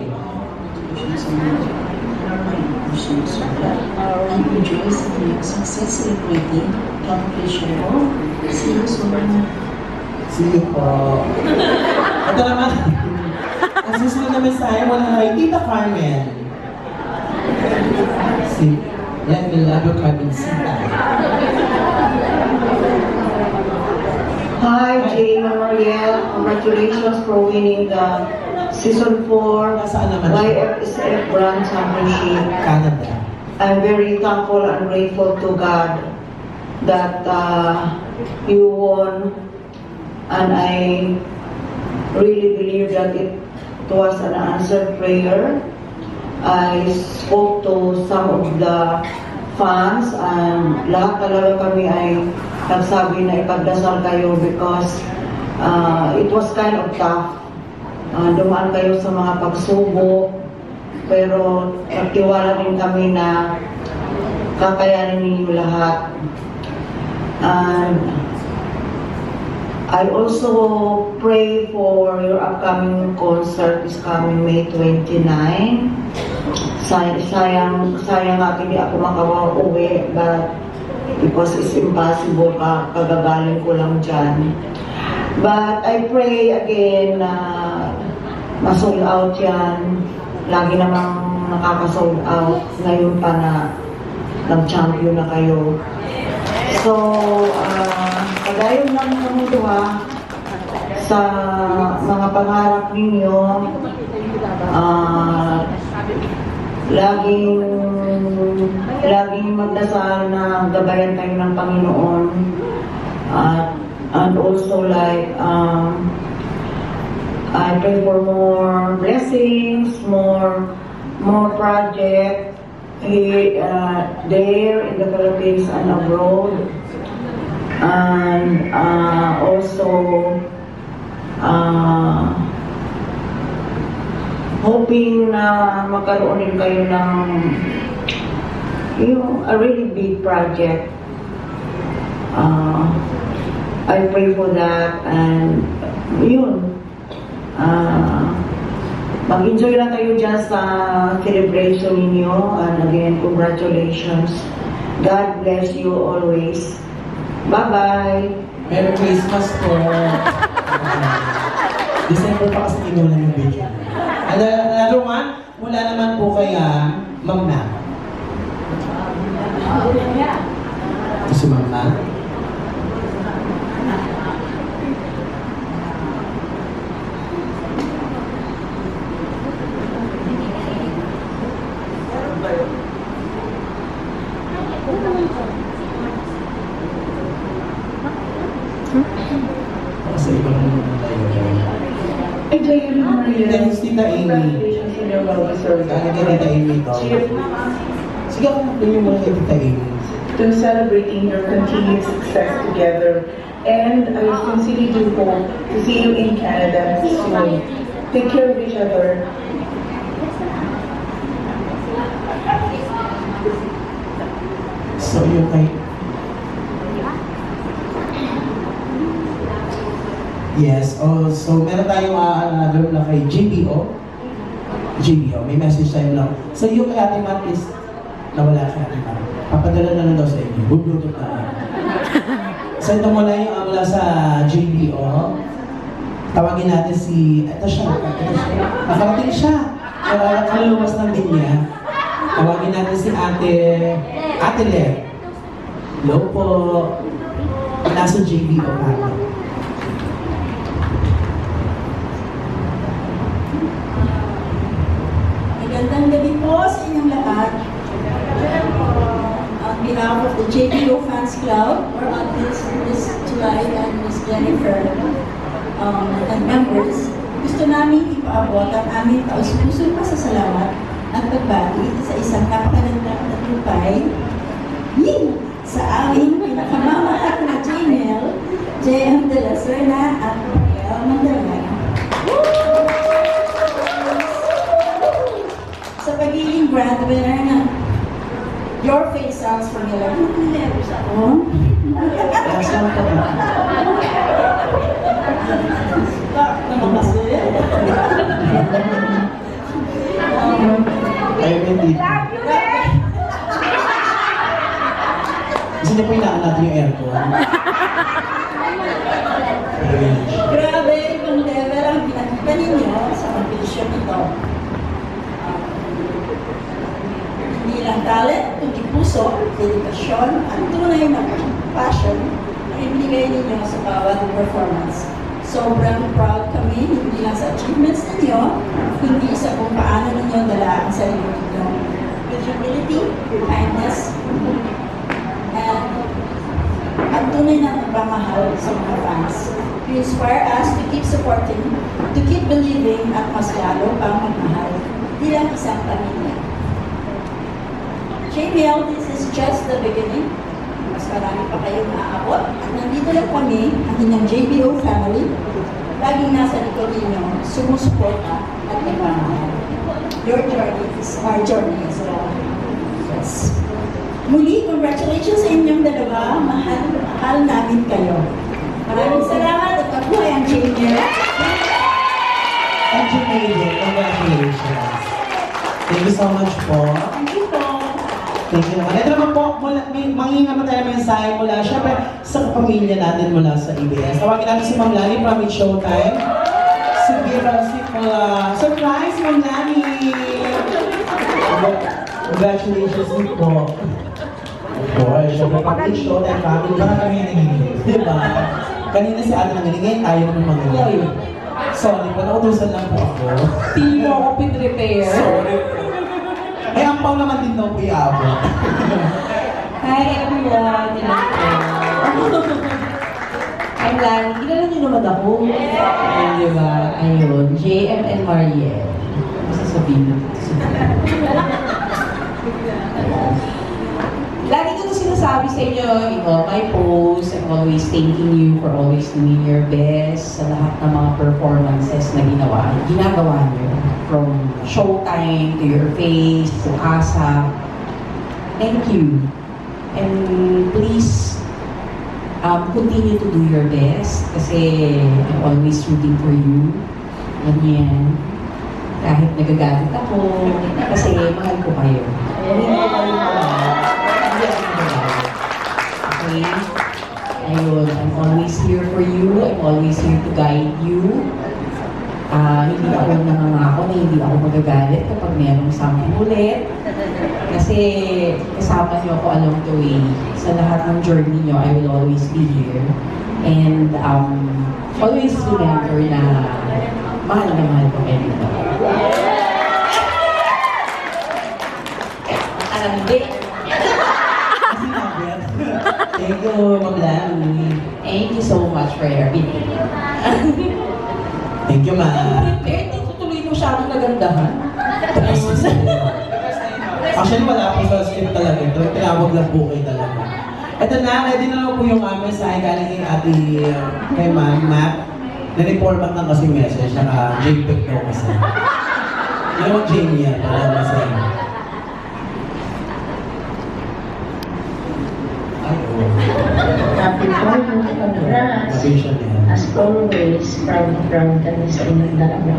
And rejoice in your success celebrating completion of serious woman. See you po. Ito naman. Ang susunod na mensahe mula kay Tita Carmen. Si Yan Milagro Carmencita. Hi, Jay Memorial. Congratulations for winning the Season 4 Nasaan naman siya? YFSF Brand Championship. Canada. I'm very thankful and grateful to God that you won, and I really believe that it was an answered prayer. I spoke to some of the fans and lahat talaga kami ay nagsabi na ipagdasal kayo because it was kind of tough. Dumaan kayo sa mga pagsubok, pero nagtiwala din kami na kakayanin ninyo lahat. And I also pray for your upcoming concert is coming May 29. Sayang nga hindi ako makauwi, but because it's impossible, kagagaling ko lang dyan. But I pray again na ma-sold out yan. Lagi namang nakaka-sold out. Ngayon pa na nag-champion na kayo. So, pagayon lang kami duha sa mga pangarap ninyo. Laging magdasal na gabayan kayo ng Panginoon. And also I pray for more blessings, more projects here, there in the Philippines and abroad. And also hoping na magkaroon din kayo ng a really big project. I pray for that, and yun, mag-enjoy lang kayo dyan sa celebration ninyo, and again, congratulations. God bless you always. Bye-bye! Merry Christmas po. December pa kasi inulan yung video. Another one, mula naman po kay Ma'am Na. Ito si Ma'am Na. Kasi ibang tayo. Hey, Jay Maria. Thanks, Tita Amy. Congratulations on your well-deserved Kaya kay Tita Amy ito. Sige ako, yung muna kay Tita Amy. to celebrating your continued success together. And I sincerely do hope to see you in Canada soon. Take care of each other. So, yung kay... Yes, so meron tayong another na kay JBO. JBO, may message tayo lang. So yung kay Ate Matt is nawala kay Ate Matt. Papadala na lang daw sa inyo. Bublutot na lang. So ito muna yung mula sa JBO. Tawagin natin si... Ito siya. Nakarating siya. Kaluluwas ng linya. Tawagin natin si Ate Le. Hello po. Nasa JBO pa. Magandang gabi po sa inyong lahat. behalf of the JPO Fans Club, or on Miss July and Miss Jennifer, and members, gusto namin ipaabot ang aming taus-pusong pasasalamat at pagbati sa isang napakagandang tagumpay sa aming pinakamamahal na J-Mel, J.M. De La Serna at Miguel Mandalena. Sa pagiging grand winner na Your Face Sounds Familiar. Nervous ako. Bakit naman kasi? Kayo hindi. Gusto niyo po inaan natin yung aircon? Grabe, kung level ang pinakita ninyo sa competition nito. Hindi lang talent, kundi puso, dedikasyon, at tunay na passion ang ibigay ninyo sa bawat performance. Sobrang proud kami, hindi lang sa achievements ninyo, kundi sa kung paano ninyo dala ang sarili ninyo. With humility, kindness, and ang tunay na pagmamahal sa mga fans. You inspire us to keep supporting, to keep believing, at mas lalo pang magmahal bilang isang pamilya. JBL, this is just the beginning. Mas marami pa kayong maaabot. At nandito lang kami, ang inyong JBO family, laging nasa likod ninyo, sumusuporta at nagmamahal. Your journey is our journey as well. Yes. Muli, congratulations sa inyong dalawa. Mahal namin kayo. Maraming salamat at mabuhay ang JBL. Thank you, Mayor. Congratulations. Thank you so much po. Thank you po. Thank you naman. Ito naman po, manghinga naman tayo ng mensahe mula, syempre, sa pamilya natin mula sa EBS. Tawagin natin si Ma'am Lani from It's Showtime. Sige, surprise, Ma'am Lani! Congratulations din po. Boy, syempre, pag It's Showtime family, baka kami nanginginig. Diba? Kanina si Ate nanginginig, ayaw naman manginginig. Sorry po, nautusan lang po ako. Hindi mo ako pinrepair. Sorry. Eh, ang pao naman din daw po iabot. Hi everyone! I'm Lani. Kilala niyo naman ako. Ayun, di ba? Ayun. JM and Mariel. Masasabihin na. Lagi ko ito sinasabi sa inyo in all my posts. I'm always thanking you for always doing your best sa lahat ng mga performances na ginagawa niyo. From Showtime to Your Face to ASAP. Thank you. And please continue to do your best kasi I'm always rooting for you. Ganyan. Kahit nagagalit ako kasi mahal ko kayo. Hindi ko kayo mahal. Hindi ako nagagalit. Okay? Ayun. I'm always here for you. I'm always here to guide you. Hindi ako nangangako na hindi ako magagalit kapag mayroong something ulit. Kasi kasama niyo ako along the way. Sa lahat ng journey niyo, I will always be here. And always remember na mahal ko kayo dito. Hindi. Thank you, Ma'am Lani. Thank you so much for everything. Thank you, Ma'am. Prepared, tutuloy mo siya akong nagandahan. Actually, wala po sa script talaga ito. Tinawag lang po kayo talaga. Ito na, ready na lang po yung mensahe galing kay Ma'am Matt. Na-reformat lang kasi message, naka-JPEG daw kasi. Yun ang Jamie yan, pala masaya. Ay, oo. Happy birthday, congrats. Nabation yan. As always, proud kami sa inyong dalawa.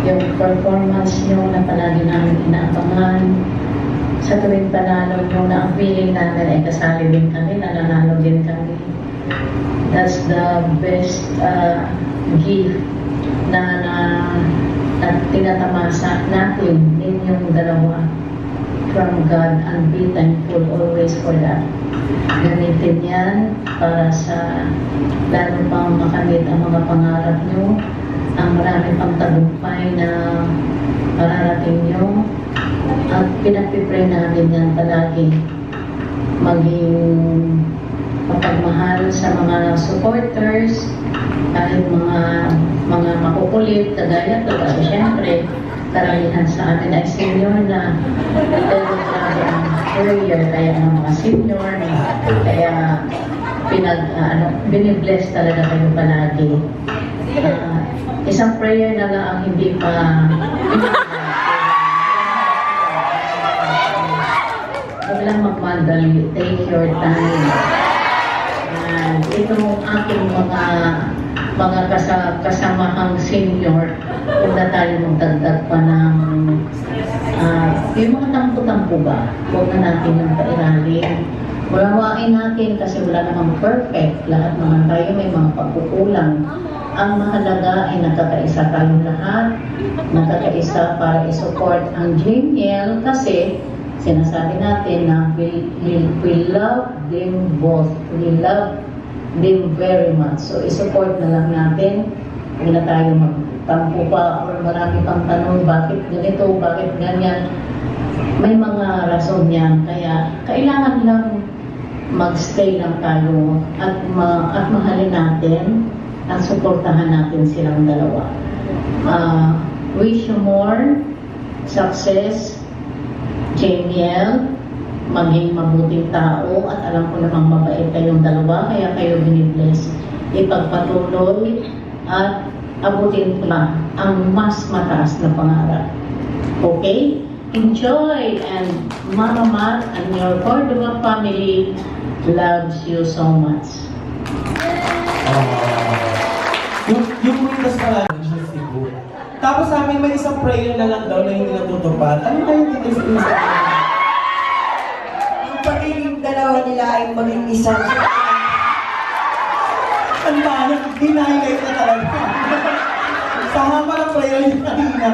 Yung performance nyo na palagi namin inaabangan. Sa tuwing panalo nyo na ang feeling namin ay kasali din kami, nananalo din kami. That's the best gift na tinatamasa natin ninyong dalawa from God, and be thankful always for that. Gamitin yan para sa lalo pang makamit ang mga pangarap nyo, ang marami pang tagumpay na mararating nyo, at pinagpipray namin yan palagi maging mapagmahal sa mga supporters, kahit mga makukulit, kagaya ko, kasi syempre, karamihan sa amin ay senior na, pero grabe ang career, kaya ang mga senior, kaya binibless talaga kayo palagi. Isang prayer na lang ang hindi pa huwag lang magmadali, take your time. And itong aking mga kasamahang senior, huwag na tayo magdagdag pa ng yung mga tampo-tampo ba, huwag na natin yung pairalin. Mulawain natin kasi wala namang perfect, lahat naman tayo may mga pagkukulang. Ang mahalaga ay nagkakaisa tayong lahat, nagkakaisa para isupport ang JML kasi sinasabi natin na we love them both. We love them very much. So, isupport na lang natin. Huwag na tayo magtampo pa or marami pang tanong, bakit ganito, bakit ganyan. May mga rason yan. Kaya, kailangan lang magstay lang tayo at mahalin natin at suportahan natin silang dalawa. Wish you more success, JML, maging mabuting tao at alam ko namang mabait kayong dalawa, kaya kayo binibless. Ipagpatuloy at abutin pa ang mas mataas na pangarap. Okay? Enjoy, and Mama Matt and your Cordova family loves you so much. Yung windows pala siya Cebu. Tapos sa amin may isang prayer na lang daw na hindi natutupad. Ano kayo dito sa isa? Ang pagiging dalawa nila ay maging isa. Ang bayan, hinahighlight na talaga. Sa hama ng prayer yung kanina,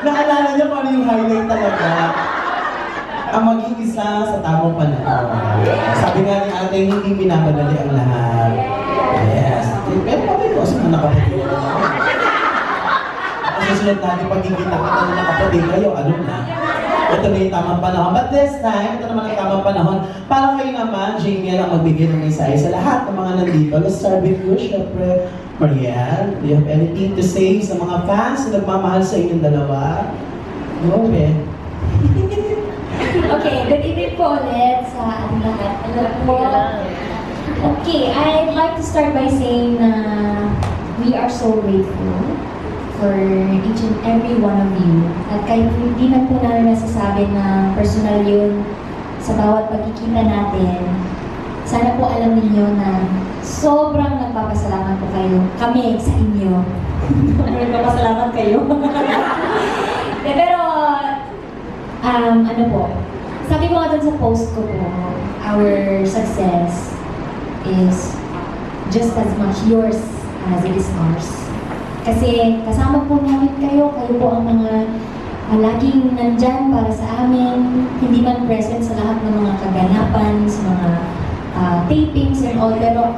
naalala niya kung ano yung highlight talaga. Ang maging isa sa tamang panahon. Sabi nga ni ate, hindi minamadali ang lahat. Yes. Pero bakit ko sa mga nakapatid? Ang susunod natin pagkikita ko na nakapatid kayo, ano na? Ito na yung tamang panahon. But this time, ito naman ang tamang panahon. Para kayo naman, JML ang magbigay ng mensahe sa lahat ng mga nandito. Let's start with you, syempre. Mariel, do you have anything to say sa mga fans na nagmamahal sa inyong dalawa? Go, Ben. Okay, good evening po ulit sa ating lahat. Hello po. Okay, I'd like to start by saying na we are so grateful for each and every one of you. At kahit hindi na po namin nasasabi na personal yun sa bawat pagkikita natin, sana po alam ninyo na sobrang nagpapasalamat po kayo, kami sa inyo. Nagpapasalamat kayo. Pero, ano po, sabi ko nga dun sa post ko po, our success is just as much yours as it is ours. Kasi kasama po namin kayo, kayo po ang mga laging nandyan para sa amin, hindi man present sa lahat ng mga kaganapan, sa mga tapings and all, pero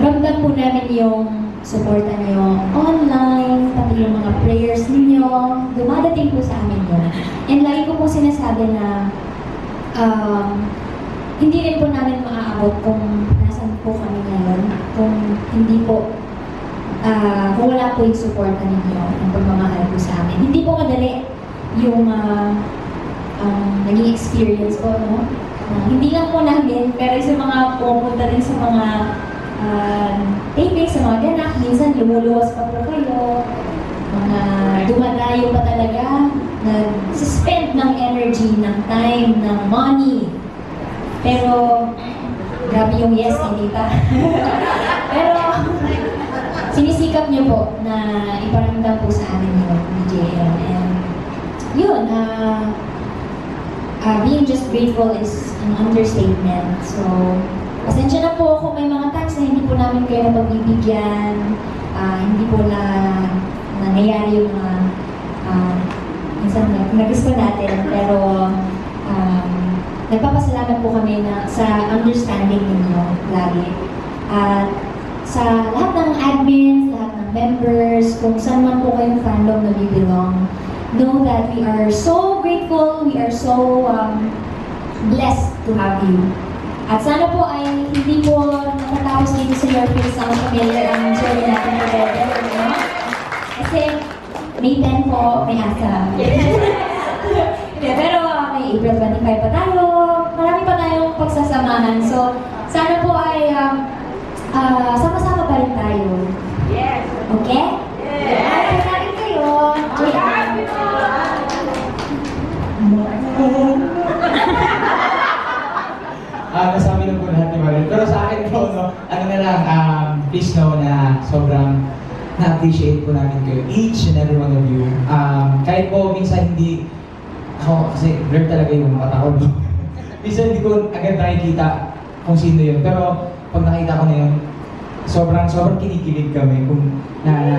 ramdam po namin yung suporta niyo online, pati yung mga prayers ninyo, dumadating po sa amin yun. And lagi ko po sinasabi na hindi rin po namin maaabot kung nasan po kami ngayon, kung hindi po, kung wala po yung suporta ninyo, ang pagmamahal po sa amin. Hindi po madali yung naging experience ko, no? Hindi lang po namin, pero sa mga pumunta din sa mga taping, sa mga ganap, minsan lumuluwas pa po kayo, mga dumadayo pa talaga, nag-suspend ng energy, ng time, ng money. Pero, grabe yung yes, hindi pa. Pero, sinisikap niyo po na iparamdam po sa amin yun, JL. And, yun, being just grateful is an understatement. So, pasensya na po kung may mga times na hindi po namin kayo napagbibigyan, hindi po na nangyayari yung mga minsan na gusto natin, pero nagpapasalamat po kami na sa understanding ninyo lagi. At sa lahat ng admins, lahat ng members, kung saan man po kayong fandom na belong, know that we are so grateful, we are so blessed to have you. At sana po ay hindi po natatapos dito sa Your Face Sounds Familiar ang journey natin together. No? Kasi May 10 po, may asa. Yeah, pero may April 25 pa tayo. Marami pa tayong pagsasamahan. So, sana po ay sama-sama pa rin tayo. Yes. Okay? Yes. Ay, natin kayo. Nasabi na po lahat ni Marin. Pero sa akin po, no, ano na lang, please know na sobrang na-appreciate po namin kayo, each and every one of you. Kahit po minsan hindi, ako kasi blur talaga yung mata ko. Minsan hindi ko agad nakikita kung sino yun. Pero pag nakita ko na yun, sobrang kinikilig kami kung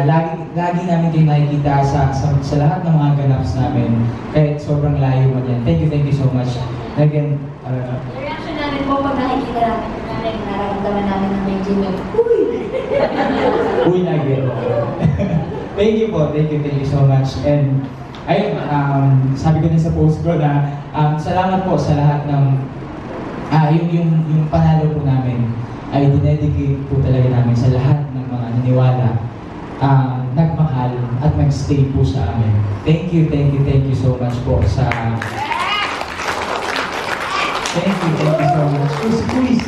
lagi namin kayo nakikita sa lahat ng mga ganaps namin. Kahit sobrang layo mo yan. Thank you so much. And again, Reaction namin po pag nakikita namin, nararamdaman namin ng medyo uy, nagin. Thank you so much. And ayun, sabi ko din sa post ko na salamat po sa lahat ng yung panalo po namin ay dinedicate po talaga namin sa lahat ng mga naniwala, nagmahal at nagstay po sa amin. Thank you so much po sa Thank you so much. Please.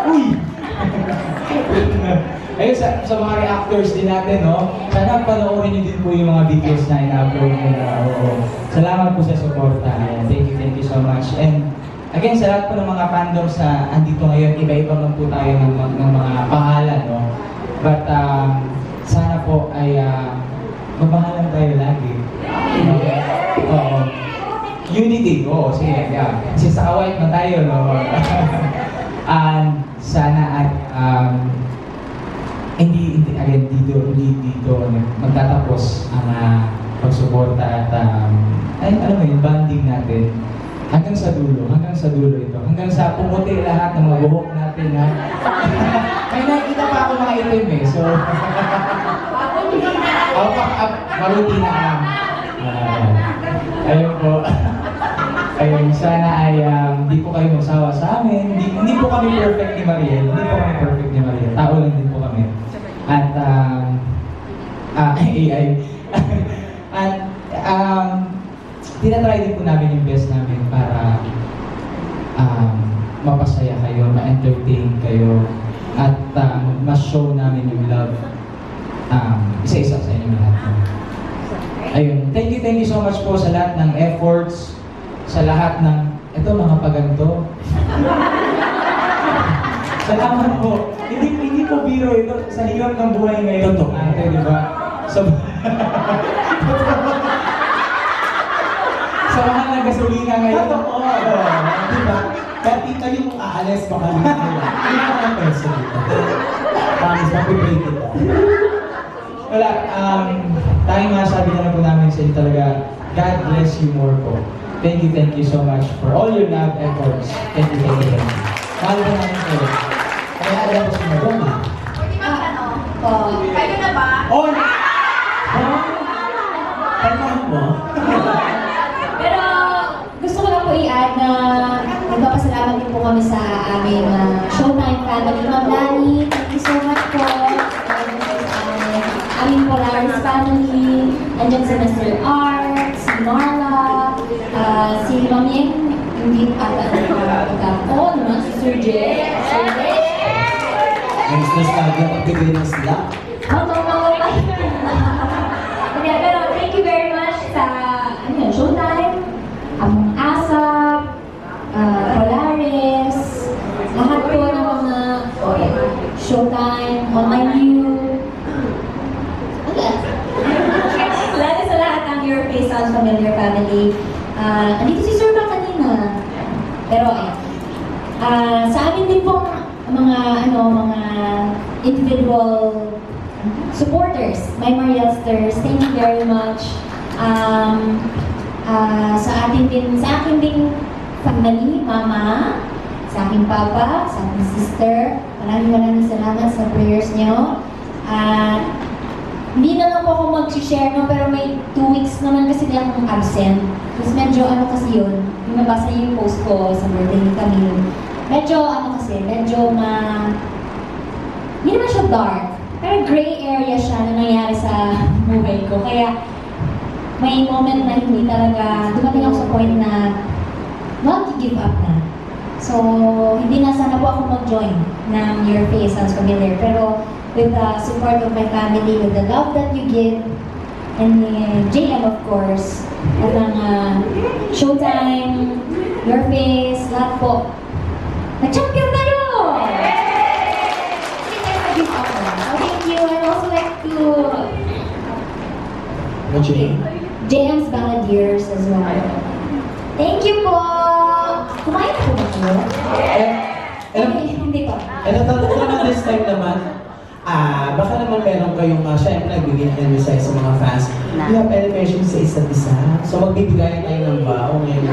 Uy! Ayun, sa mga reactors din natin, no? Sana panoorin niyo din po yung mga videos na ina-upload ko na. Salamat po sa suporta. Thank you so much. And again, sa lahat po ng mga fandoms na andito ngayon, iba-iba man po tayo ng mga pangalan, no? But sana po ay magmahalan tayo lagi. Oo. Unity, sige, yeah. Kasi sa away na tayo, no? And sana at hindi dito magtatapos ang pagsuporta at alam mo yung bonding natin hanggang sa dulo ito. Hanggang sa pumuti lahat ng mga buhok natin, ha? May nakikita pa ako mga itim eh, so maruti na lang. Ayun po. Ayun, sana ay hindi po kayo magsawa sa amin. Hindi po kami perfect ni Mariel. Tao lang din po kami. At AI. At tinatry din po namin yung best namin para mapasaya kayo, ma-entertain kayo, at ma-show namin yung love isa-isa sa inyo lahat. Ayun, thank you so much po sa lahat ng efforts, sa lahat ng, ito mga paganto. Salamat po. Hindi po biro ito sa hirap ng buhay ngayon. Totoo. Di ba? Sa mahal na gasolina ngayon. Totoo. Di ba? Kaya tita yung aalis, baka hindi nila. Hindi ka ng peso dito. Promise, mapipray kita. Wala, tayong masabi na lang po namin sa inyo talaga, God bless you more po. Thank you so much for all your love efforts. Thank you. Mahal po namin kayo. Kaya alam ko sa mga Kayo na ba? Oh! Kalmahan mo? Pero gusto ko lang po i-add na nagpapasalamat din po kami sa aming Showtime family. Ma'am Lani, thank you so much po. Aming Polaris family, andyan si Mr. Art, si Marla, si Ma'am Yeng, hindi ata oo naman, si Sir Jay. Ang nostalgia pagbigay ng sila. Okay, pero thank you very much sa Showtime, Among Asap, Polaris, lahat po ng mga Showtime, Online View. Lalo sa lahat ng Your Face Sounds Familiar family. Andito si Sir Mac kanina. Pero sa amin din po mga individual supporters, my Marielsters, thank you very much. Sa akin din family, mama, sa aking papa, sa aking sister, maraming salamat sa prayers niyo. Hindi na lang po ako mag-share, no, pero may 2 weeks naman kasi di akong absent. Tapos medyo kasi yun, yung nabasa yung post ko sa birthday ni Camille. medyo ano kasi, medyo hindi naman siya dark, pero gray area siya na nangyari sa buhay ko. Kaya may moment na hindi talaga, dumating ako sa point na mag-give up na. So, hindi na sana po ako mag-join ng Your Face Sounds Familiar. Pero with the support of my family, with the love that you give, and JM of course, at ang Showtime, Your Face, lahat po, nag-champion tayo! Hindi tayo mag-give up na. So, thank you. I'd also like to JM's Balladeers as well. Thank you po! Kumain po ba kayo? Hindi pa. naman this time naman, baka naman meron kayong, syempre nagbigay ng mensahe sa mga fans. You have any message sa isa't isa? So magbibigay tayo ng bao ngayon.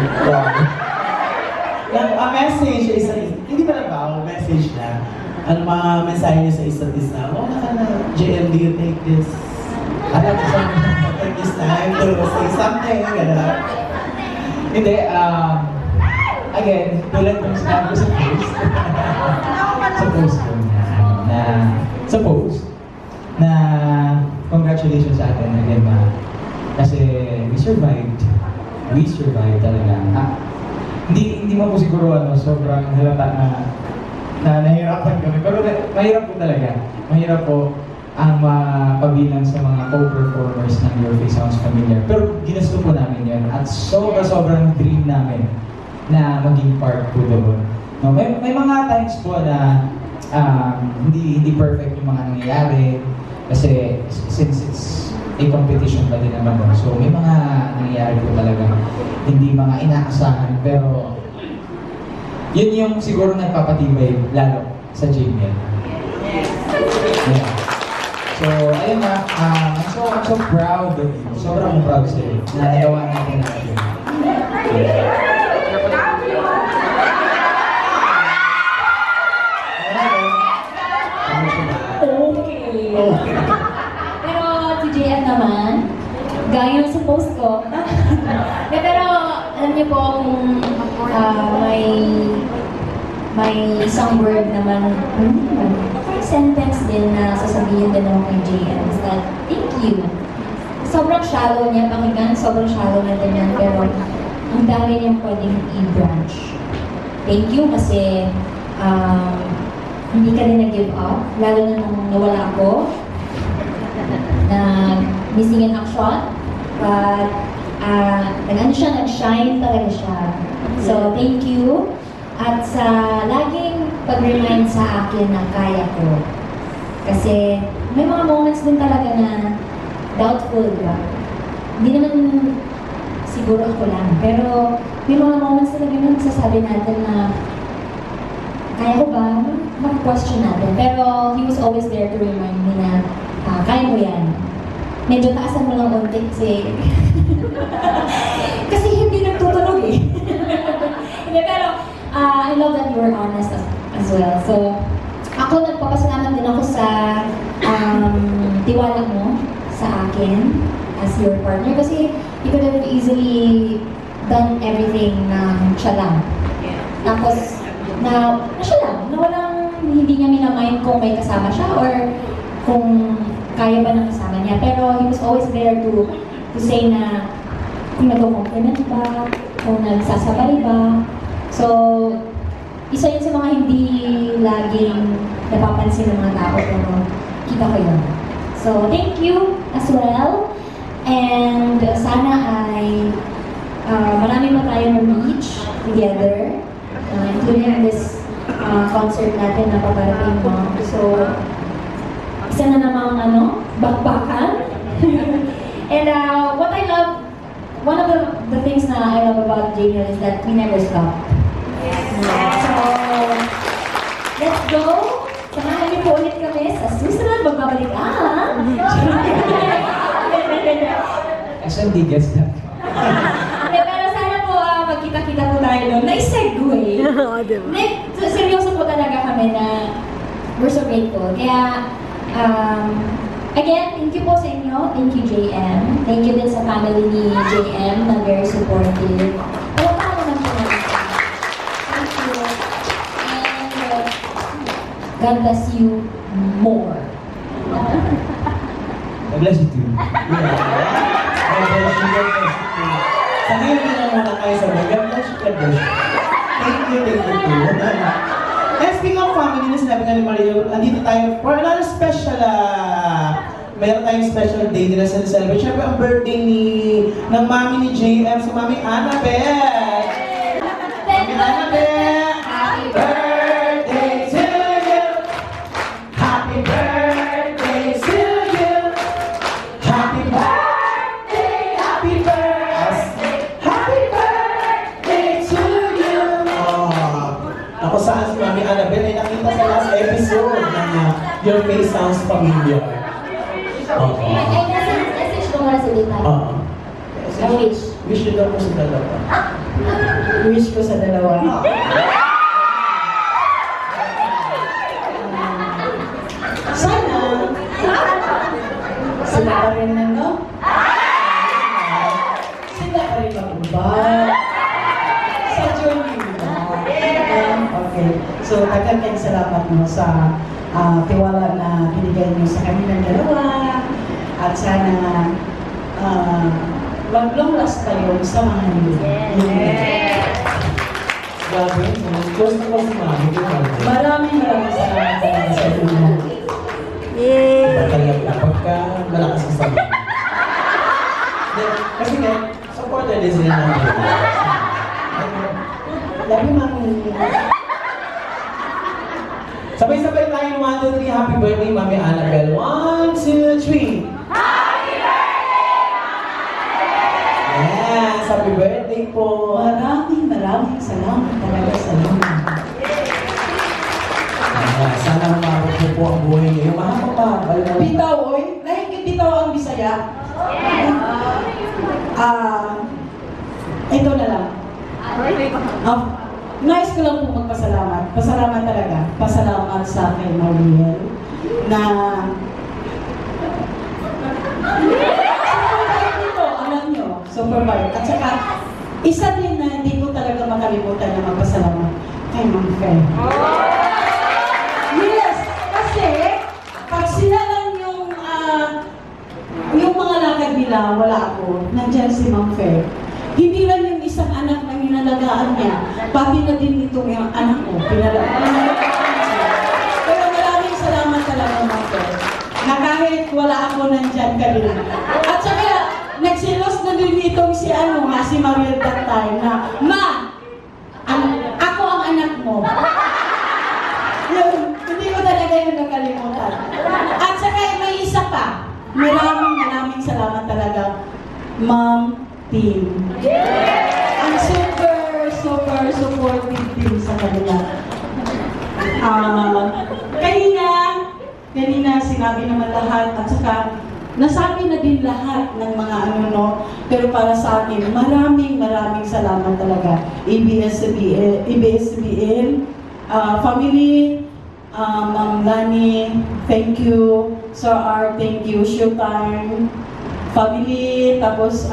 Message sa isa't isa. Hindi ba na bao? Message na. Ano mga mensahe niyo sa isa't isa? JM, do you take this? Alam ko sa take this time to say something, gano'n. Hindi, again, tulad ng sinabi ko sa post na congratulations sa atin again, kasi we survived talaga. Hindi mo po siguro sobrang halata na nahirapan kami, pero mahirap po talaga. Mahirap po ang pabilang sa mga co-performers ng Your Face Sounds Familiar. Pero ginusto po namin yun at sobrang dream namin na maging part po doon. No, may mga times po na hindi perfect yung mga nangyayari kasi since it's a competition pa din naman doon. So may mga nangyayari po talaga hindi mga inaasahan, pero yun yung siguro nagpapatibay lalo sa Jamie. Yeah. So, ayun na, I'm so proud of you. Sobrang proud sa'yo na nagawa natin natin. Okay. Pero si JM naman, gaya ng sa post ko. Pero alam niyo po kung may isang word naman, sentence din na sasabihin din ako kay JM is that, thank you. Sobrang shallow niya pakinggan, sobrang shallow na din yan, pero ang dami niyang pwedeng i-branch. Thank you kasi hindi ka din nag-give up, lalo na nung nawala ako, na missing in action, but nag-shine talaga siya. So, thank you. At sa laging pag-remind sa akin na kaya ko. Kasi may mga moments din talaga na doubtful, diba? Hindi naman siguro ako lang. Pero may mga moments talaga na nagsasabi natin na kaya ko ba? Mag-question natin. Pero he was always there to remind me na kaya mo yan. Medyo taasan mo lang unti kasi kasi hindi nagtutunog eh. Hindi, pero I love that you were honest as well. So, ako nagpapasalamat din ako sa tiwala mo sa akin as your partner kasi you could have easily done everything na siya lang. Tapos, na siya lang, na walang hindi niya minamind kung may kasama siya or kung kaya ba ng kasama niya. Pero he was always there to say na kung nag-compliment ba, kung nagsasabay ba. So, isa yun sa mga hindi laging napapansin ng mga tao, pero kita ko yun. So, thank you as well. And sana ay marami pa tayo na-reach together, including this concert natin na paparating mo. So, isa na namang bakbakan. And what I love, one of the things na I love about Jamie is that we never stop. So, let's go! Samahan niyo po ulit kami sa susunod. Magbabalik SMD gets that. Pero sana po magkita-kita po tayo doon. Na-segue. Seryoso po talaga kami na we're so grateful. Kaya, again, thank you po sa inyo. Thank you, JM. Thank you din sa family ni JM na very supportive. Thank you. God bless you more. God bless you too. Yeah. God bless you, God bless you too. Sa ngayon din na muna kayo sa God bless you, God bless you. Thank you too. And speaking of family, na sinabi nga ni Mario, andito tayo for another special, meron tayong special day din na celebrate. Siyempre, ang birthday ng mami ni JM, si Mami Annabelle. Mami Annabelle, happy birthday to you. Happy birthday to you. Happy birthday, happy birthday, happy birthday to you. Ako saan si Mami Annabelle ay nakita sa last episode ng Your Face Sounds Familiar. Okay. Message ko muna sa detail. Wish. Wish you daw po sa dalawa. Wish ko sa dalawa. Sana, sila pa rin na, no? Sila pa rin mag-ubad. Sa journey nila. Okay. So, kagandang salamat mo sa tiwala na binigay niyo sa kanilang dalawa. At sana mag-long last kayo sa mga niyo. Grabe, close na close si Mami. Maraming salamat talaga sa inyo. Pagkalap na pagka malakas ang sabi. Kasi nga, supporter din sila namin. Love you, Mami. Sabay-sabay tayo ng 1, 2, 3. Happy birthday, Mami Annabelle. 1, 2, 3. Happy birthday, Mami! Yes, happy birthday po. Maraming salamat talaga sa inyo. Sana umabot po ang buhay niyo. Mahaba pa. Bitaw, oy. Nahingit bitaw ang Bisaya. Ito na lang. Nice ko lang po magpasalamat. Pasalamat talaga. Pasalamat sa kay Mariel na super bait nito, alam nyo. Super bait. At saka, isa din na hindi ko talaga makalimutan na magpasalamat kay Ma'am Faye. Yes! Kasi, pag sila lang yung mga lakad nila, wala ako, nandyan si Ma'am Faye. Hindi lang yung isang anak na hinalagaan niya, pati na din itong yung anak ko, pinalagaan. Pero maraming salamat talaga, Ma'am Faye, na kahit wala ako nandyan kanina. At saka, nagsilos na din itong si si Mariel that time na, Ma! Ako ang anak mo. Yun, hindi ko talaga yun nakalimutan. At saka may isa pa. Maraming salamat talaga, Ma'am Team. Ang super supportive din sa kanila. Kanina sinabi naman lahat at saka nasabi na din lahat ng mga pero para sa akin, maraming salamat talaga. ABS-CBN, family, Ma'am Lani, thank you. Sir R, thank you. Showtime, family, tapos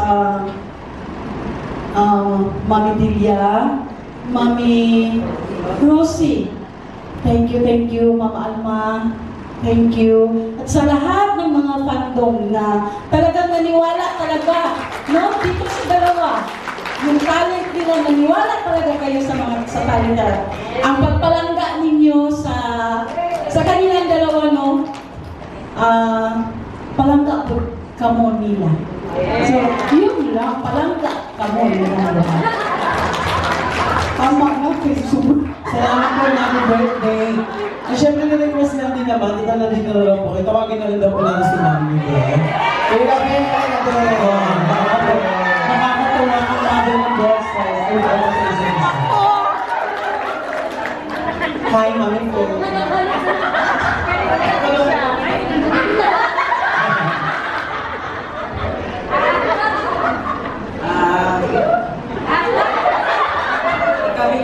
Mami Delia, Mami Rosie, thank you. Mama Alma, thank you. At sa lahat ng mga fandom na talagang naniwala talaga, no? Dito sa dalawa, yung talent nila, naniwala talaga kayo sa talent nila. Ang pagpalangga ninyo sa kanilang dalawa, no? Palangga po kamo nila. So, yun lang, palangga kamo nila. Tama na, Facebook. Salamat po, happy birthday. At syempre, nirequest lang din naman, total na din na lang po. Tawagin na rin daw po natin si Mami Miguel. Kaya kami yung nakakatuwa ang mother ng girls guys. Ay, wala sa isa't isa. Hi, Mami po.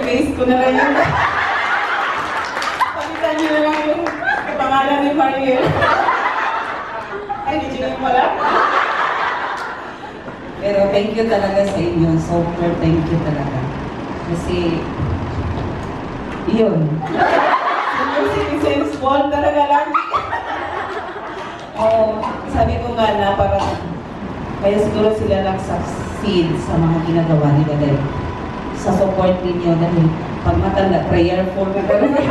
Face ko na lang yun. Palitan niyo na lang yung pangalan ni Mariel. Ay, hindi nyo pala. Pero thank you talaga sa inyo. Super thank you talaga. Kasi, yun. Yun citizens ball talaga lang. Oo, sabi ko nga na parang kaya siguro sila nag-succeed sa mga ginagawa nila dahil sa support ninyo dahil pag matanda, prayerful na talaga.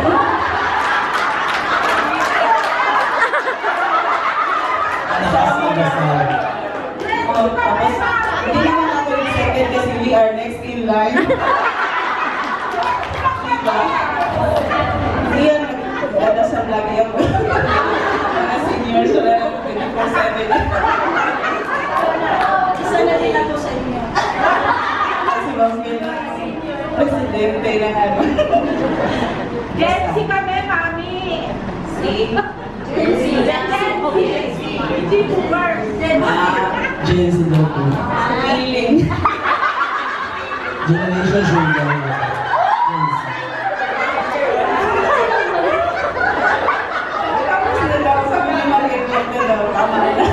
Oh, tapos, hindi naman ako yung second kasi we are next in line. Diba? Yan, nagdadasal lagi ako. Mga seniors, wala lang 24/7. Isa na din ako sa inyo. Kasi Ma'am Gil, presidente ng ano. Gen Z kami, mami. See? Gen Z daw po. Feeling. Generation Z daw po. Tapos na daw, sabi ni Mariette na daw, tama na.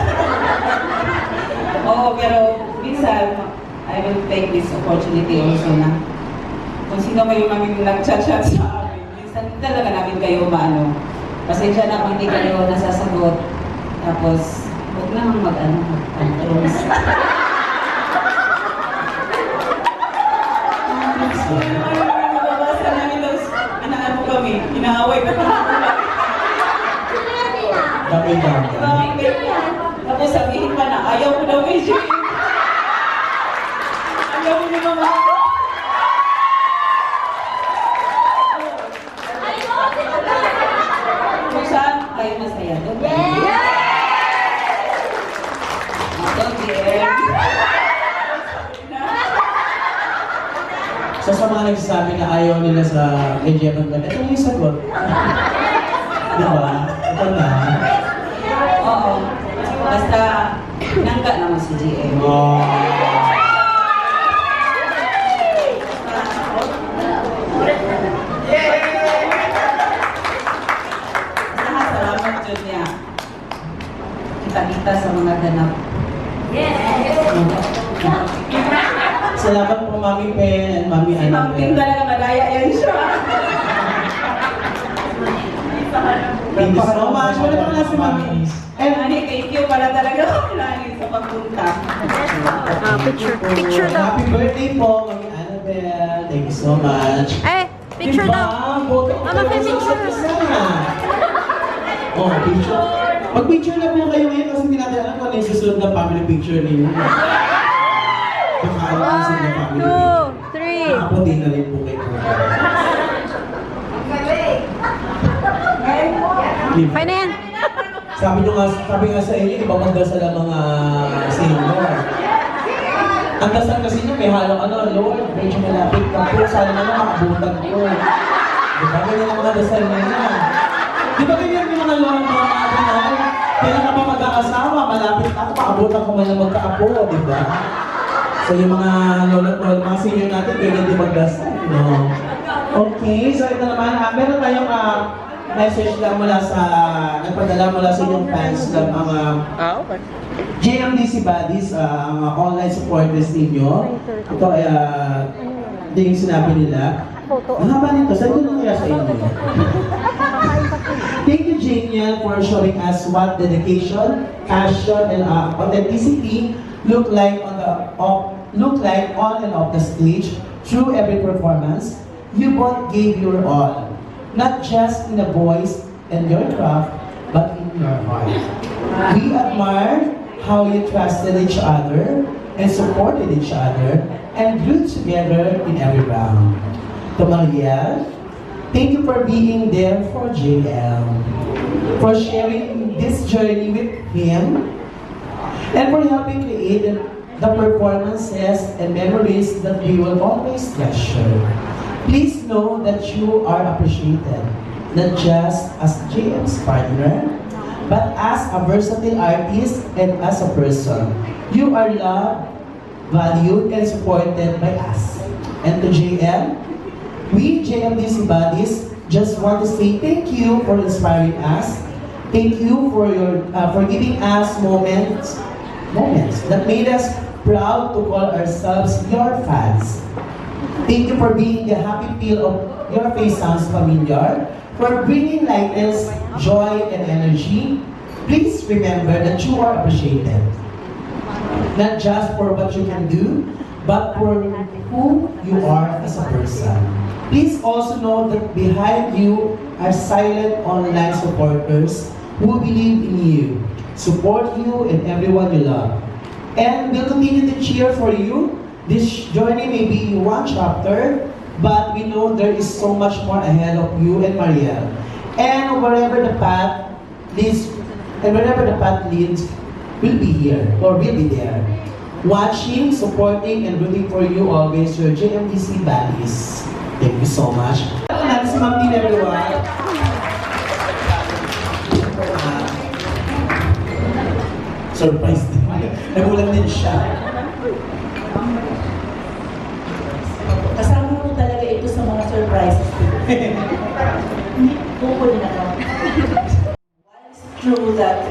Oo, pero minsan, I will take this opportunity also na kung sino man yung namin nag-chat-chat sa amin, minsan talaga namin kayo maano. Pasensya na kung hindi kayo nasasagot. Tapos, huwag naman mag-tantrums. Nababasa namin tapos inaano kami, inaaway kami. Dami-dami. Tapos sabihin pa na, ayaw ko daw kay Jay. Ayaw ko ni Mama. Kung saan kayo masaya doon. So sa mga nagsasabi na ayaw nila sa AGM ng ganito, ito yung sagot. Diba? Ito na. Oo. Basta, nangga naman si GM. Oh. Salamat dyan niya. Kita-kita sa mga ganap. Salamat po Mami Pen and Mami Si Ma'am Ping Annabelle. talaga malaya yan siya. Thank you so much. Wala pa na si Mami. And Ani, thank you para talaga Ani sa pagpunta. Picture daw. Happy birthday po Mami Annabelle. Thank you so much. Eh, picture Diba? daw. Boto ko Mama, talaga may sa picture. kasama. Oh, picture. Mag-picture na po kayo ngayon kasi hindi natin alam kung ano yung susunod na family picture ninyo. Baka alam ko sa inyo family 1, 2, picture. 3. Nakaputi na rin po kayo. Fine na yan. Sabi nga sa inyo, iba magdasal ang mga senior. Ang dasal kasi niyo, may halong ano, Lord, medyo malapit ka po, sana naman makabutan ko. Diba? Ganyan ang mga dasal na yan. Di ba ganyan yung mga Lord, mga ano, kailan ka pa mag-aasawa, malapit ako, makabutan ko man lang magkaapo, di ba? So yung mga lola ko, mga senior natin, pwede din magdasal, no? Okay, so ito naman, meron tayong message lang mula sa, nagpadala mula sa inyong fans ng mga JMDC Buddies, ang online supporters ninyo. Ito ay, din yung sinabi nila. Ang haba nito, saan ko na kaya sa inyo? Thank you, Janiel, for showing us what dedication, passion, and authenticity look like on and off the stage. Through every performance, you both gave your all, not just in the voice and your craft, but in your heart. We admire how you trusted each other and supported each other and grew together in every round. To Marielle, thank you for being there for JL, for sharing this journey with him, and for helping create the performances and memories that we will always treasure. Please know that you are appreciated, not just as JM's partner, but as a versatile artist and as a person. You are loved, valued, and supported by us. And to JM, we JMDC Buddies just want to say thank you for inspiring us. Thank you for giving us moments that made us proud to call ourselves your fans. Thank you for being the happy feel of your face sounds familiar, for bringing lightness, joy, and energy. Please remember that you are appreciated. Not just for what you can do, but for who you are as a person. Please also know that behind you are silent online supporters who believe in you, support you, and everyone you love. And will continue to cheer for you. This journey may be one chapter, but we know there is so much more ahead of you and Marielle. And wherever the path leads, we'll be here, or we'll be there. Watching, supporting, and rooting for you always, your JMDC buddies. Thank you so much. Ano natin si Ma'am Tina, everyone? Surprise din. Nagulat din siya. Kasama mo talaga ito sa mga surprises. Hindi ko din ako. It's true that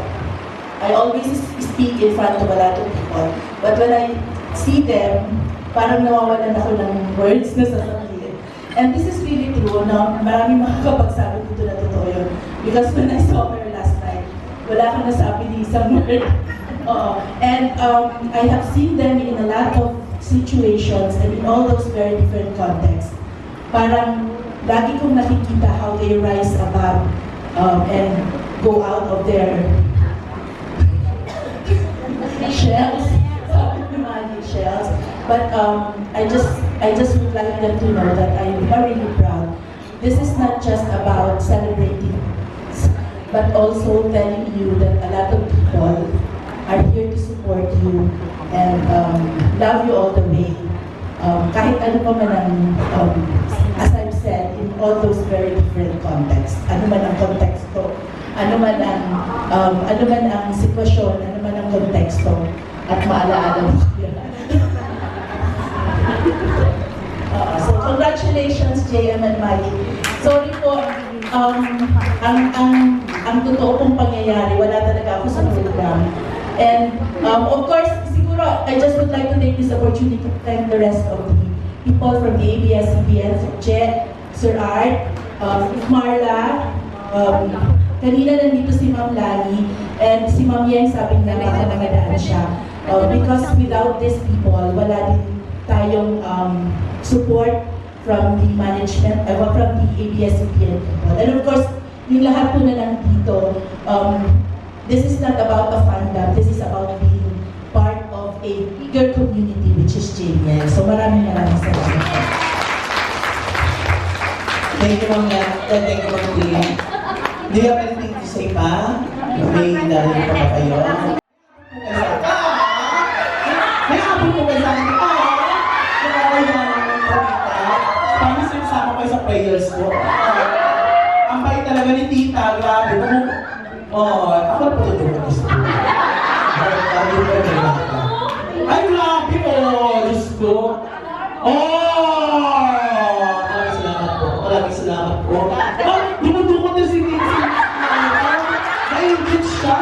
I always speak in front of a lot of people. But when I see them, parang nawawalan ako ng words na sasabihin. And this is really true, no? Maraming makakapagsabi dito na totoo yun. Because when I saw her last night, wala akong nasabi ni isang word. And I have seen them in a lot of situations and in all those very different contexts. Parang lagi kong nakikita how they rise above and go out of their shells, magic shells. But I just would like them to know that I'm really proud. This is not just about celebrating, but also telling you that a lot of people are here to support you and love you all the way. Kahit ano pa man ang, as I've said, in all those very different contexts. Ano man ang konteksto, ano man ang sitwasyon, ano man ang konteksto, at maalaala mo yun. So congratulations, JM and Mike. Sorry po, ang totoo pong pangyayari, wala talaga ako sa program. And of course, siguro, I just would like to take this opportunity to thank the rest of the people from the ABS-CBN, Jet, Sir Art, Marla, kanina nandito si Ma'am Lani, and si Ma'am Yang sabi na makamadaan siya. Because without these people, wala din tayong support from the management, from the ABS-CBN people. And of course, yung lahat po na nandito, this is not about a fandom, this is about being part of a bigger community which is JBL. So maraming salamat. Thank you, Ma'am Yan. Thank you, Ma'am Tina. Do you have anything to say pa? May narinig pa ba kayo? May abot ko ba sa akin? Paano sinasama kayo sa prayers ko? Ang bait talaga ni Tita, grabe. Ako na patutulog ko sa ay, grabe po! Diyos ko! Maraming salamat po. Maraming salamat po. Dumudukot na si Tita. Nai-engage siya.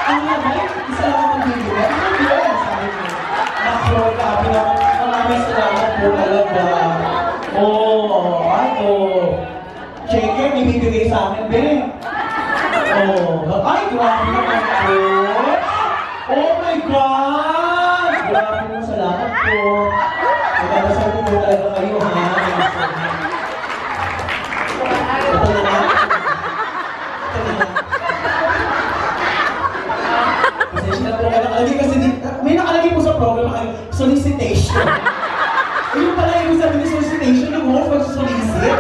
Ang labay, isa lang ang magbibigay. Sabi ko, nakro, grabe na. Maraming salamat po talaga. Cheque, ibibigay sa akin, be. Ay, grabe naman po. Oh my God! Grabe mo, salamat po. Magkakasal ko po talaga kayo, ha? Ito na na. Pasensya na po ka nakalagay kasi may nakalagay po sa program ang solicitation. Yung pala yung sabi ni solicitation, yung mo mag-solicit.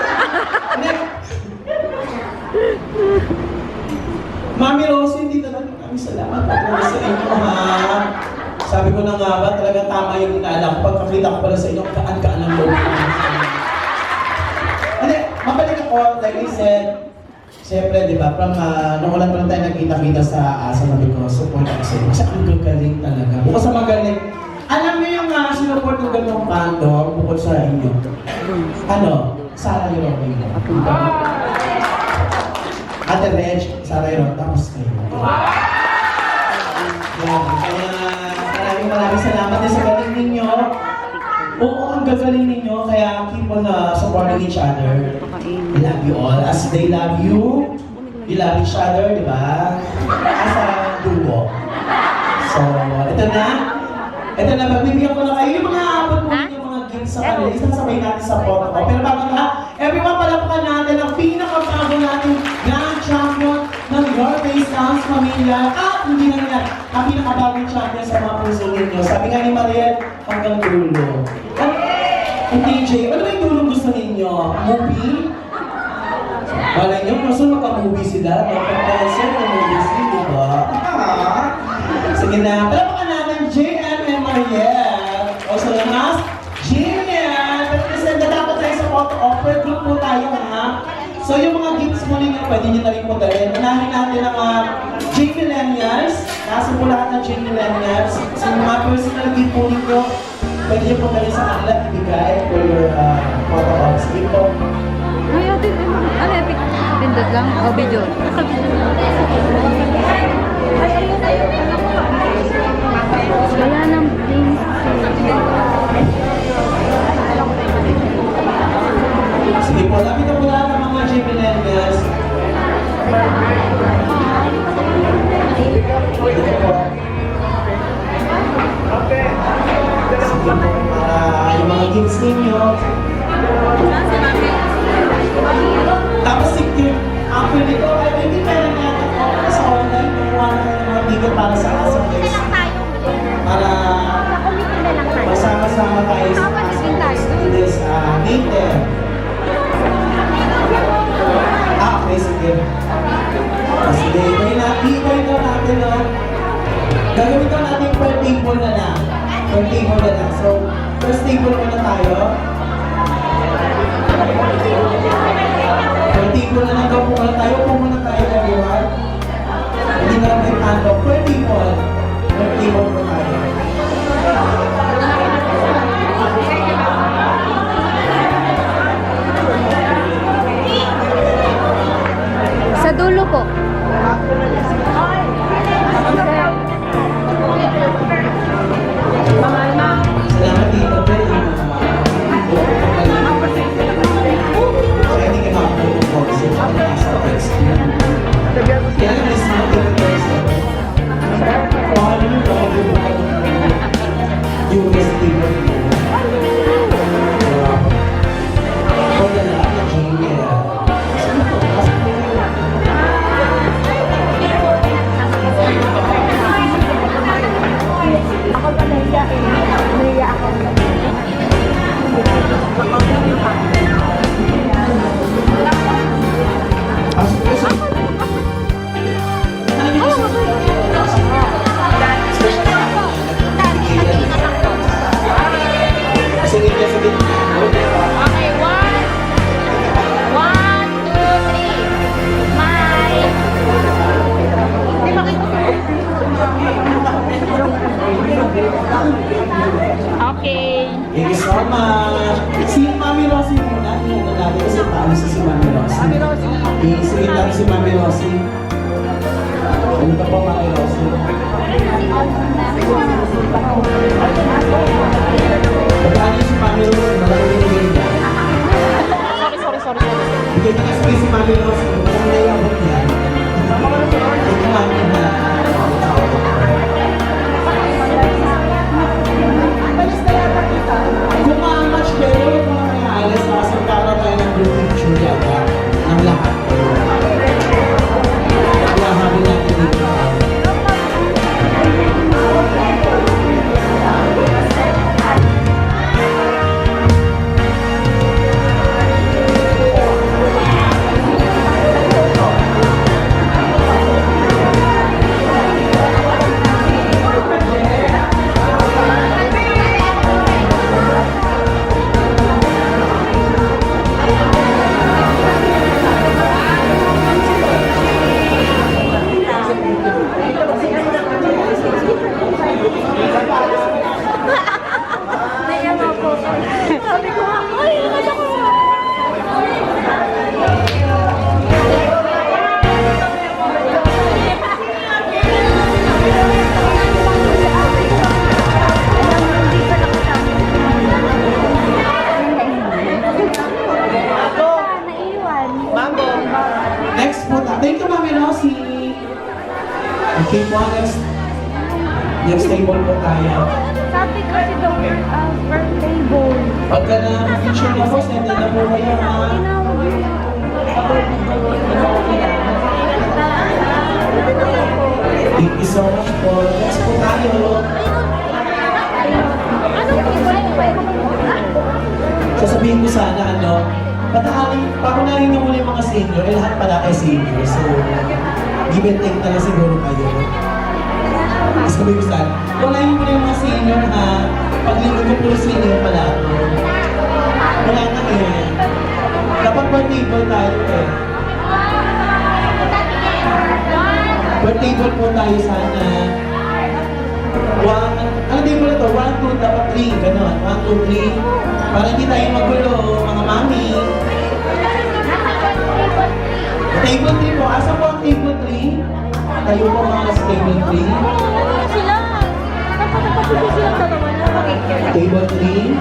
Mami Rose, hindi talaga kami salamat po sa inyo, ha? Sabi ko na nga ba, talaga tama yung inaalam ko. Pagkakita ko pala sa inyo, kaan-kaan ang loob. Hindi, mabalik ako, like I said, siyempre, di ba, from nung ulan pa lang tayo nagkita-kita sa sabi ko, support ako sa inyo. Kasi ang gagaling talaga. Bukod sa magaling, alam niyo yung sinuport ng ganong fandom, bukod sa inyo. Ano? Sarah Yorobin. Ate Reg, Sarah Yorobin, tapos kayo. Maraming salamat din sa galing ninyo. Oo, ang gagaling ninyo, kaya keep on supporting each other. I love you all. As they love you, you love each other, di ba? As a duo. So, ito na. Ito na, magbibigyan ko na kayo yung mga abot mo yung mga gifts sa kanila. Isasabay natin sa photo ko. Pero bago na, everyone, palapkan natin ang pinakabago natin grand champion ng Your Face Dance Pamilya. At hindi na nila, ang pinakabagong champion sa mga puso ninyo. Sabi nga ni Mariel, hanggang dulo. Hindi, Jay, ano ba yung dulong gusto ninyo? Movie? Malay nyo, gusto magka-movie sila. Magka-concert ng movie sila, di ba? Sige na, palapkan natin JM and Mariel. Also the last, Jillian. Represent na dapat tayo sa photo offer. Group po tayo, ha? So yung mga gifts mo ninyo, pwede nyo na rin po dalhin. Unahin natin ang mga J-Millennials. Nasa po lahat ng J-Millennials. So yung mga personal gift po ninyo, pwede nyo po dalhin sa kanila, ibigay for your photo ops. Sige po. Ay, ate, ano yung pindot lang? O, video. Wala nang things. Sige po, lapit na po lahat ng mga J-Millennials. Sige po. Sige po, para yung mga gifts ninyo. Tapos after nito, ay hindi pwede natin sa online, kumuha na kayo ng mga ticket para sa asa guys. Para masama-sama tayo sa this meeting. Okay, sige. Sige, i-try daw natin, no? Gagawin daw natin per table na lang. Per table na lang. So, first table muna tayo. Per table na lang daw po muna tayo. Kung muna tayo, everyone. Hindi na lang yung tando. Per table. Per table po tayo. Sa dulo po. Salamat dito, Ben. Kaya hindi ka makapagpapag sa text. Kaya nga is not the first. Paano yung bago yung festival mo? O na lang, Julia. Ako pa nahiya eh. Nahiya ako. Sige, sige. Okay, 1, 2, 3. Smile. Hindi makikita. Okay. Thank you so much. Si Mami Rosie muna. Yung natin kasi paano si Mami Rosie. Mami Rosie. I-singit lang si Mami Rosie. Ano ka po, Mami Rosie? Pagkaan si Mami Rosie, maraming niya. Sorry. Bigyan na kasi si Mami Rosie. Ang nayabot niya. Ito lang na. Kung ma-match kayo, huwag mo na kaya alis kasi para tayo ng group picture yata ng lahat. Kaya habi natin dito. thank you, Mami Rosie. Okay po, next table po tayo. Sabi kasi the word birthday bowl. Pagka na-feature na po, send na po kayo, ha? Thank you so much po. Next po tayo. Sasabihin ko sana, pakunahin nyo muna yung mga senior, lahat pala kay senior. So, give and take na lang siguro kayo. Sabihin ko sana, kunahin muna yung mga senior, ha? Paglingin ko puro senior pala ako. Wala na eh. Dapat per table tayo eh. Per table po tayo sana. Ano table na to? 1, 2, dapat 3. Ganon. 1, 2, 3. Para hindi tayo magulo, mga mami. Table 3 po. Asa po ang table 3? Tayo po mga sa table 3. Sila. Dapat napasubo silang dalawa na. Table 3.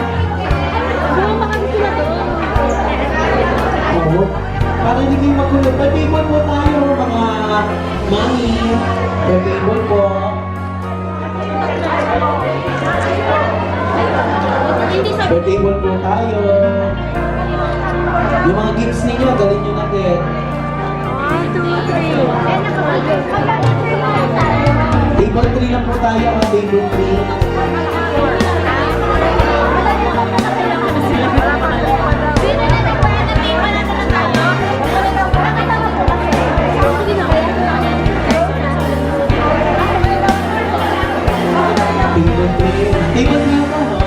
Bumaka sila doon. Oo. Para hindi kayo magulo. Per table po tayo, mga mami. Per table po. Hindi sa Per table po tayo. Yung mga gifts ninyo, galing nyo na din. 1, 2, 3. Table 3 lang po tayo, table 3. Table 3. Table 3 pa, no?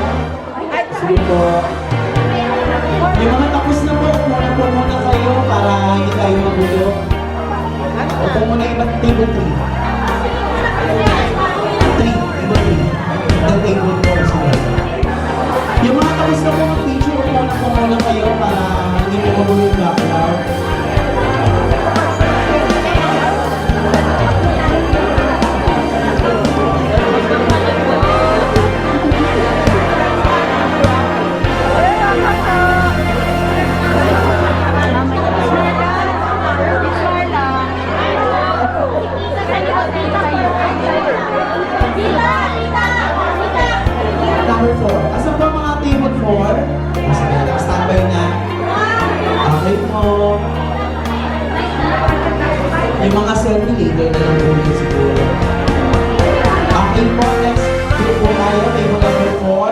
Sige po. Yung mga tapos na po, muna po muna kayo para hindi tayo magulo. Opo muna yung table 3. 3, table 3. Ang table 4 sila. Yung mga tapos na po ng picture, muna po muna kayo para hindi po magulo yung background. Number 4. Asan po ang mga table 4? Sige, standby na. Okay po. Yung mga selfie leader na lang po yun siguro. Okay po, next group po tayo. Table number 4.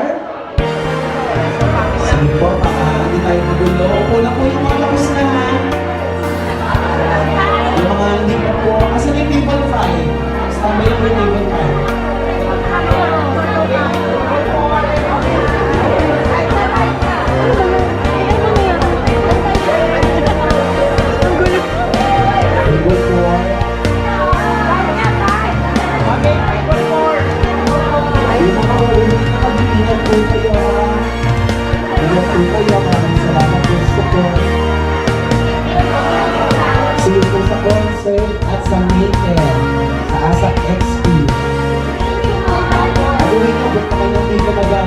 Sige po, baka hindi tayo magulo. Upo na po yung mga tapos na. Yung mga hindi pa po. Asan yung table 5? Standby lang yung table 5. At sa Mayhem, sa ASAP XP. Agawin ko, ba't naman yung dito na ba?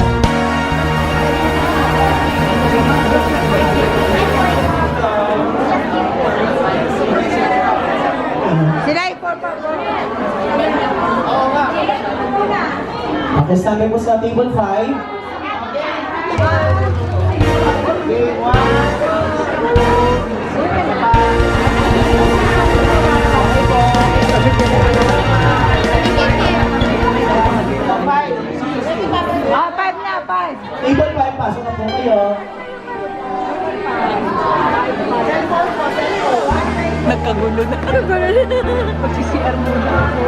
Okay, sabi mo sa table 5. Table 5, pasok na po kayo. Nagkagulo na. Mag-CCR muna ako.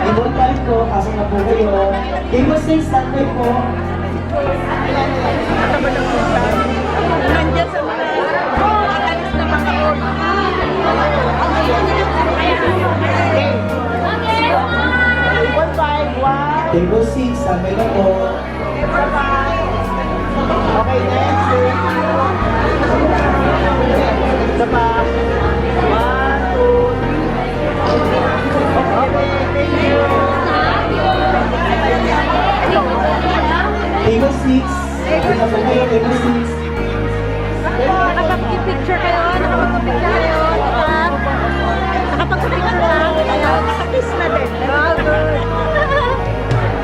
Table 5 po, pasok na po kayo. Table 6, standby po. nandiyan sa mga alis na mga Table 6, standby na po. Okay, next. Isa pa. 1, 2. Okay, thank you. Table 6, standby na po kayo. Table 6. kiss na din.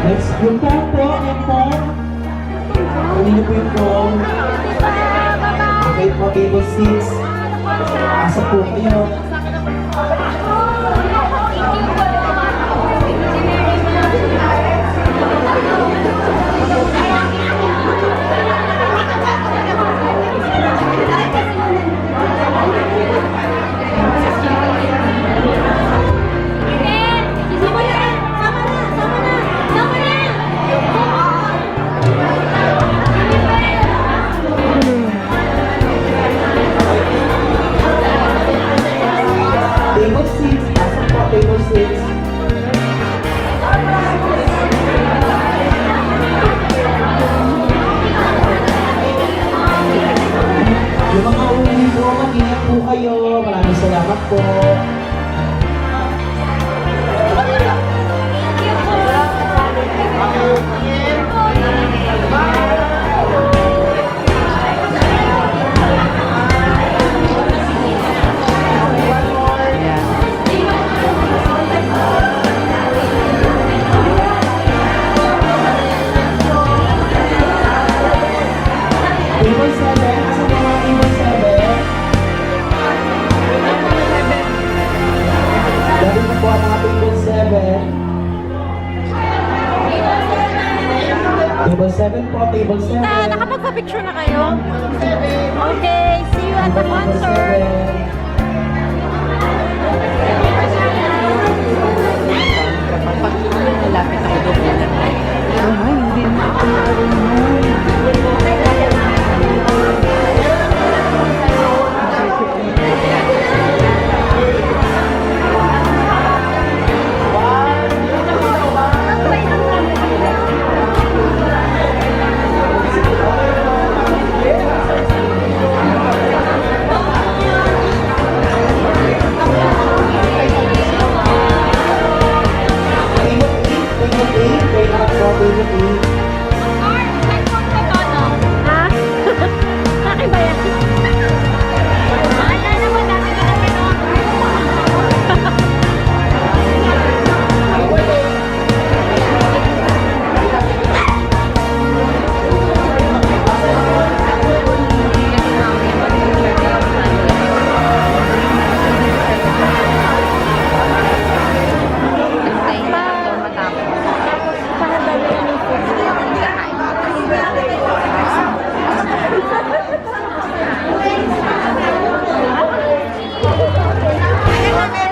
Next, yung phone po, yung phone. Kunin niyo po yung phone. Okay po, table 6. Asa po kayo. Table 6, asa po, table 6. Yung mga uwi po, mag-ingat po kayo. Maraming salamat po. Table 7, asa po mga table 7? Dali po ang mga table 7. Table 7 po, table 7. Nakapagpa-picture na kayo? Okay, see you at the concert. Lapit ako doon.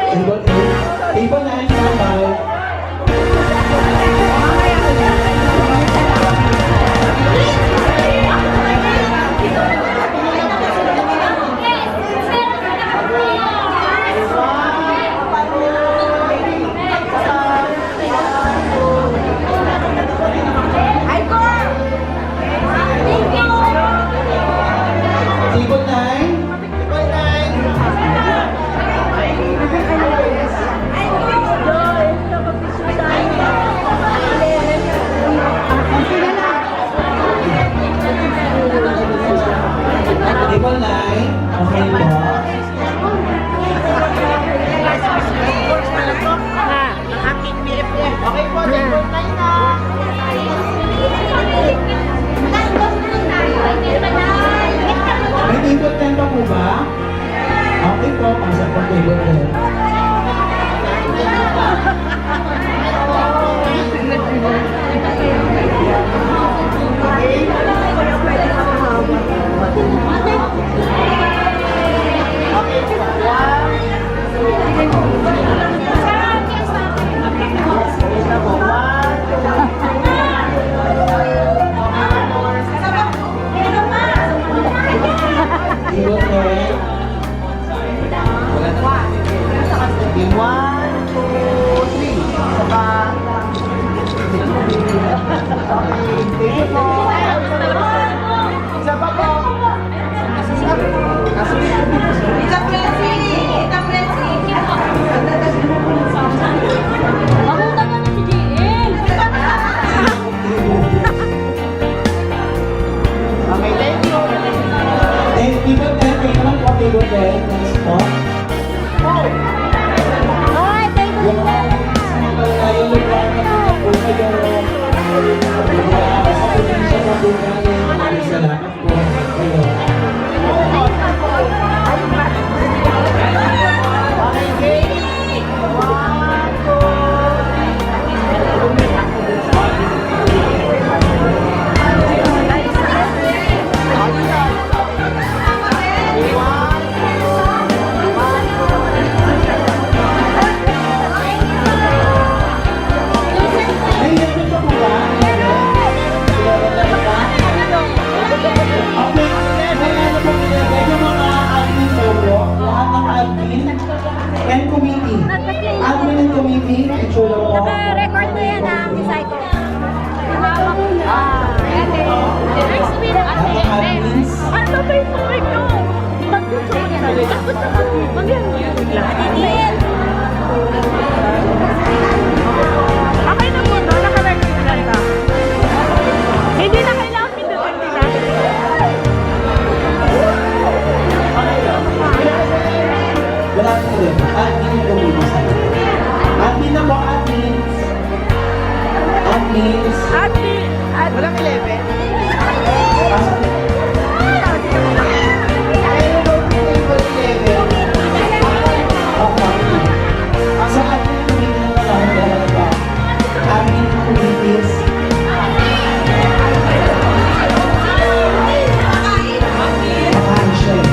Table 8. Table 9, standby. Table 9. Table 9. Okay po. Okay po, table 9 na. May table 10 pa po ba? Okay po, asa po table 10. Table 10. Game 1, 2, 3. Saka... Isa pa po. Okay, thank you. Table 10, kayo naman po table 10. Next po. Alright, thank you. Yung po galing. Maraming salamat po. Ayun. Ay, yan pa po ba? Okay, may ano po nilagay yung mga admin po po, lahat ng admin and committee. Admin and committee, itsura po. Naka-record mo yan ah, si Psycho. Next week, Lahat ng admins. ano ba yung sulit ko? Takot sa mga takot ako. Mag-yan. Okay na po, no? Naka-record na ka. Hindi na kailangan pindutin nila. Wala po rin. Admin and committee. Admin na po, admins. Admins. Walang 11? Sa admin committee na lang talaga. Admin committees. Makahan siya eh.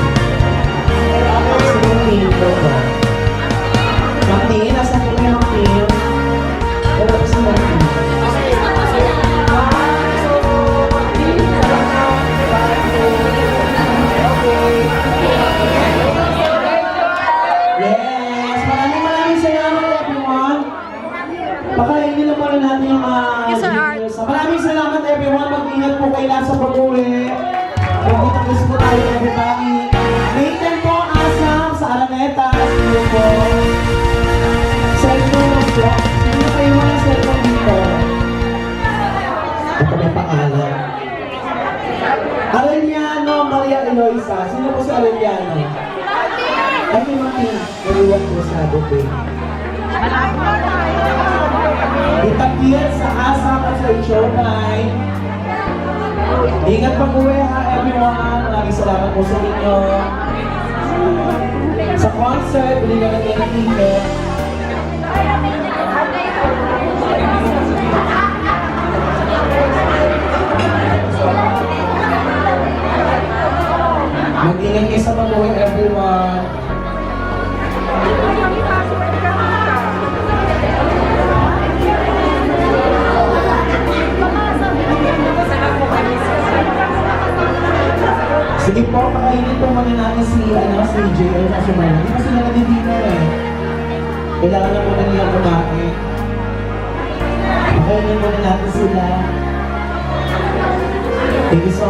Si Martin po ba? Martin, nasa ko yung Martin? Wala pa si Martin. Yes! Maraming salamat everyone! Pakainin na muna natin yung Yes, sir, Art. videos. Maraming salamat everyone! Mag-ingat po kayo lahat sa pag-uwi. Magkita po tayo everybody. Nathan po, Asam, sa Araneta. Sino po? Cellphone ng vlog. Sino kayo mga cellphone dito? Ito may pangalan. Arellano Maria Eloisa. Sino po si Arellano? Ay, may Martin. Naliwag po sa bupe. Itakir sa Asam at sa Ichonay. Ingat pag-uwi ha, everyone. Maraming salamat po sa inyo. Sa concert, bili na natin ang ticket. Mag-ingat kayo sa pag-uwi, everyone. Sige po, pakainin po muna natin si JL kasi muna. Hindi pa sila nag-dinner eh. Kailangan na muna nila kumain. Pakainin muna natin sila. Thank you so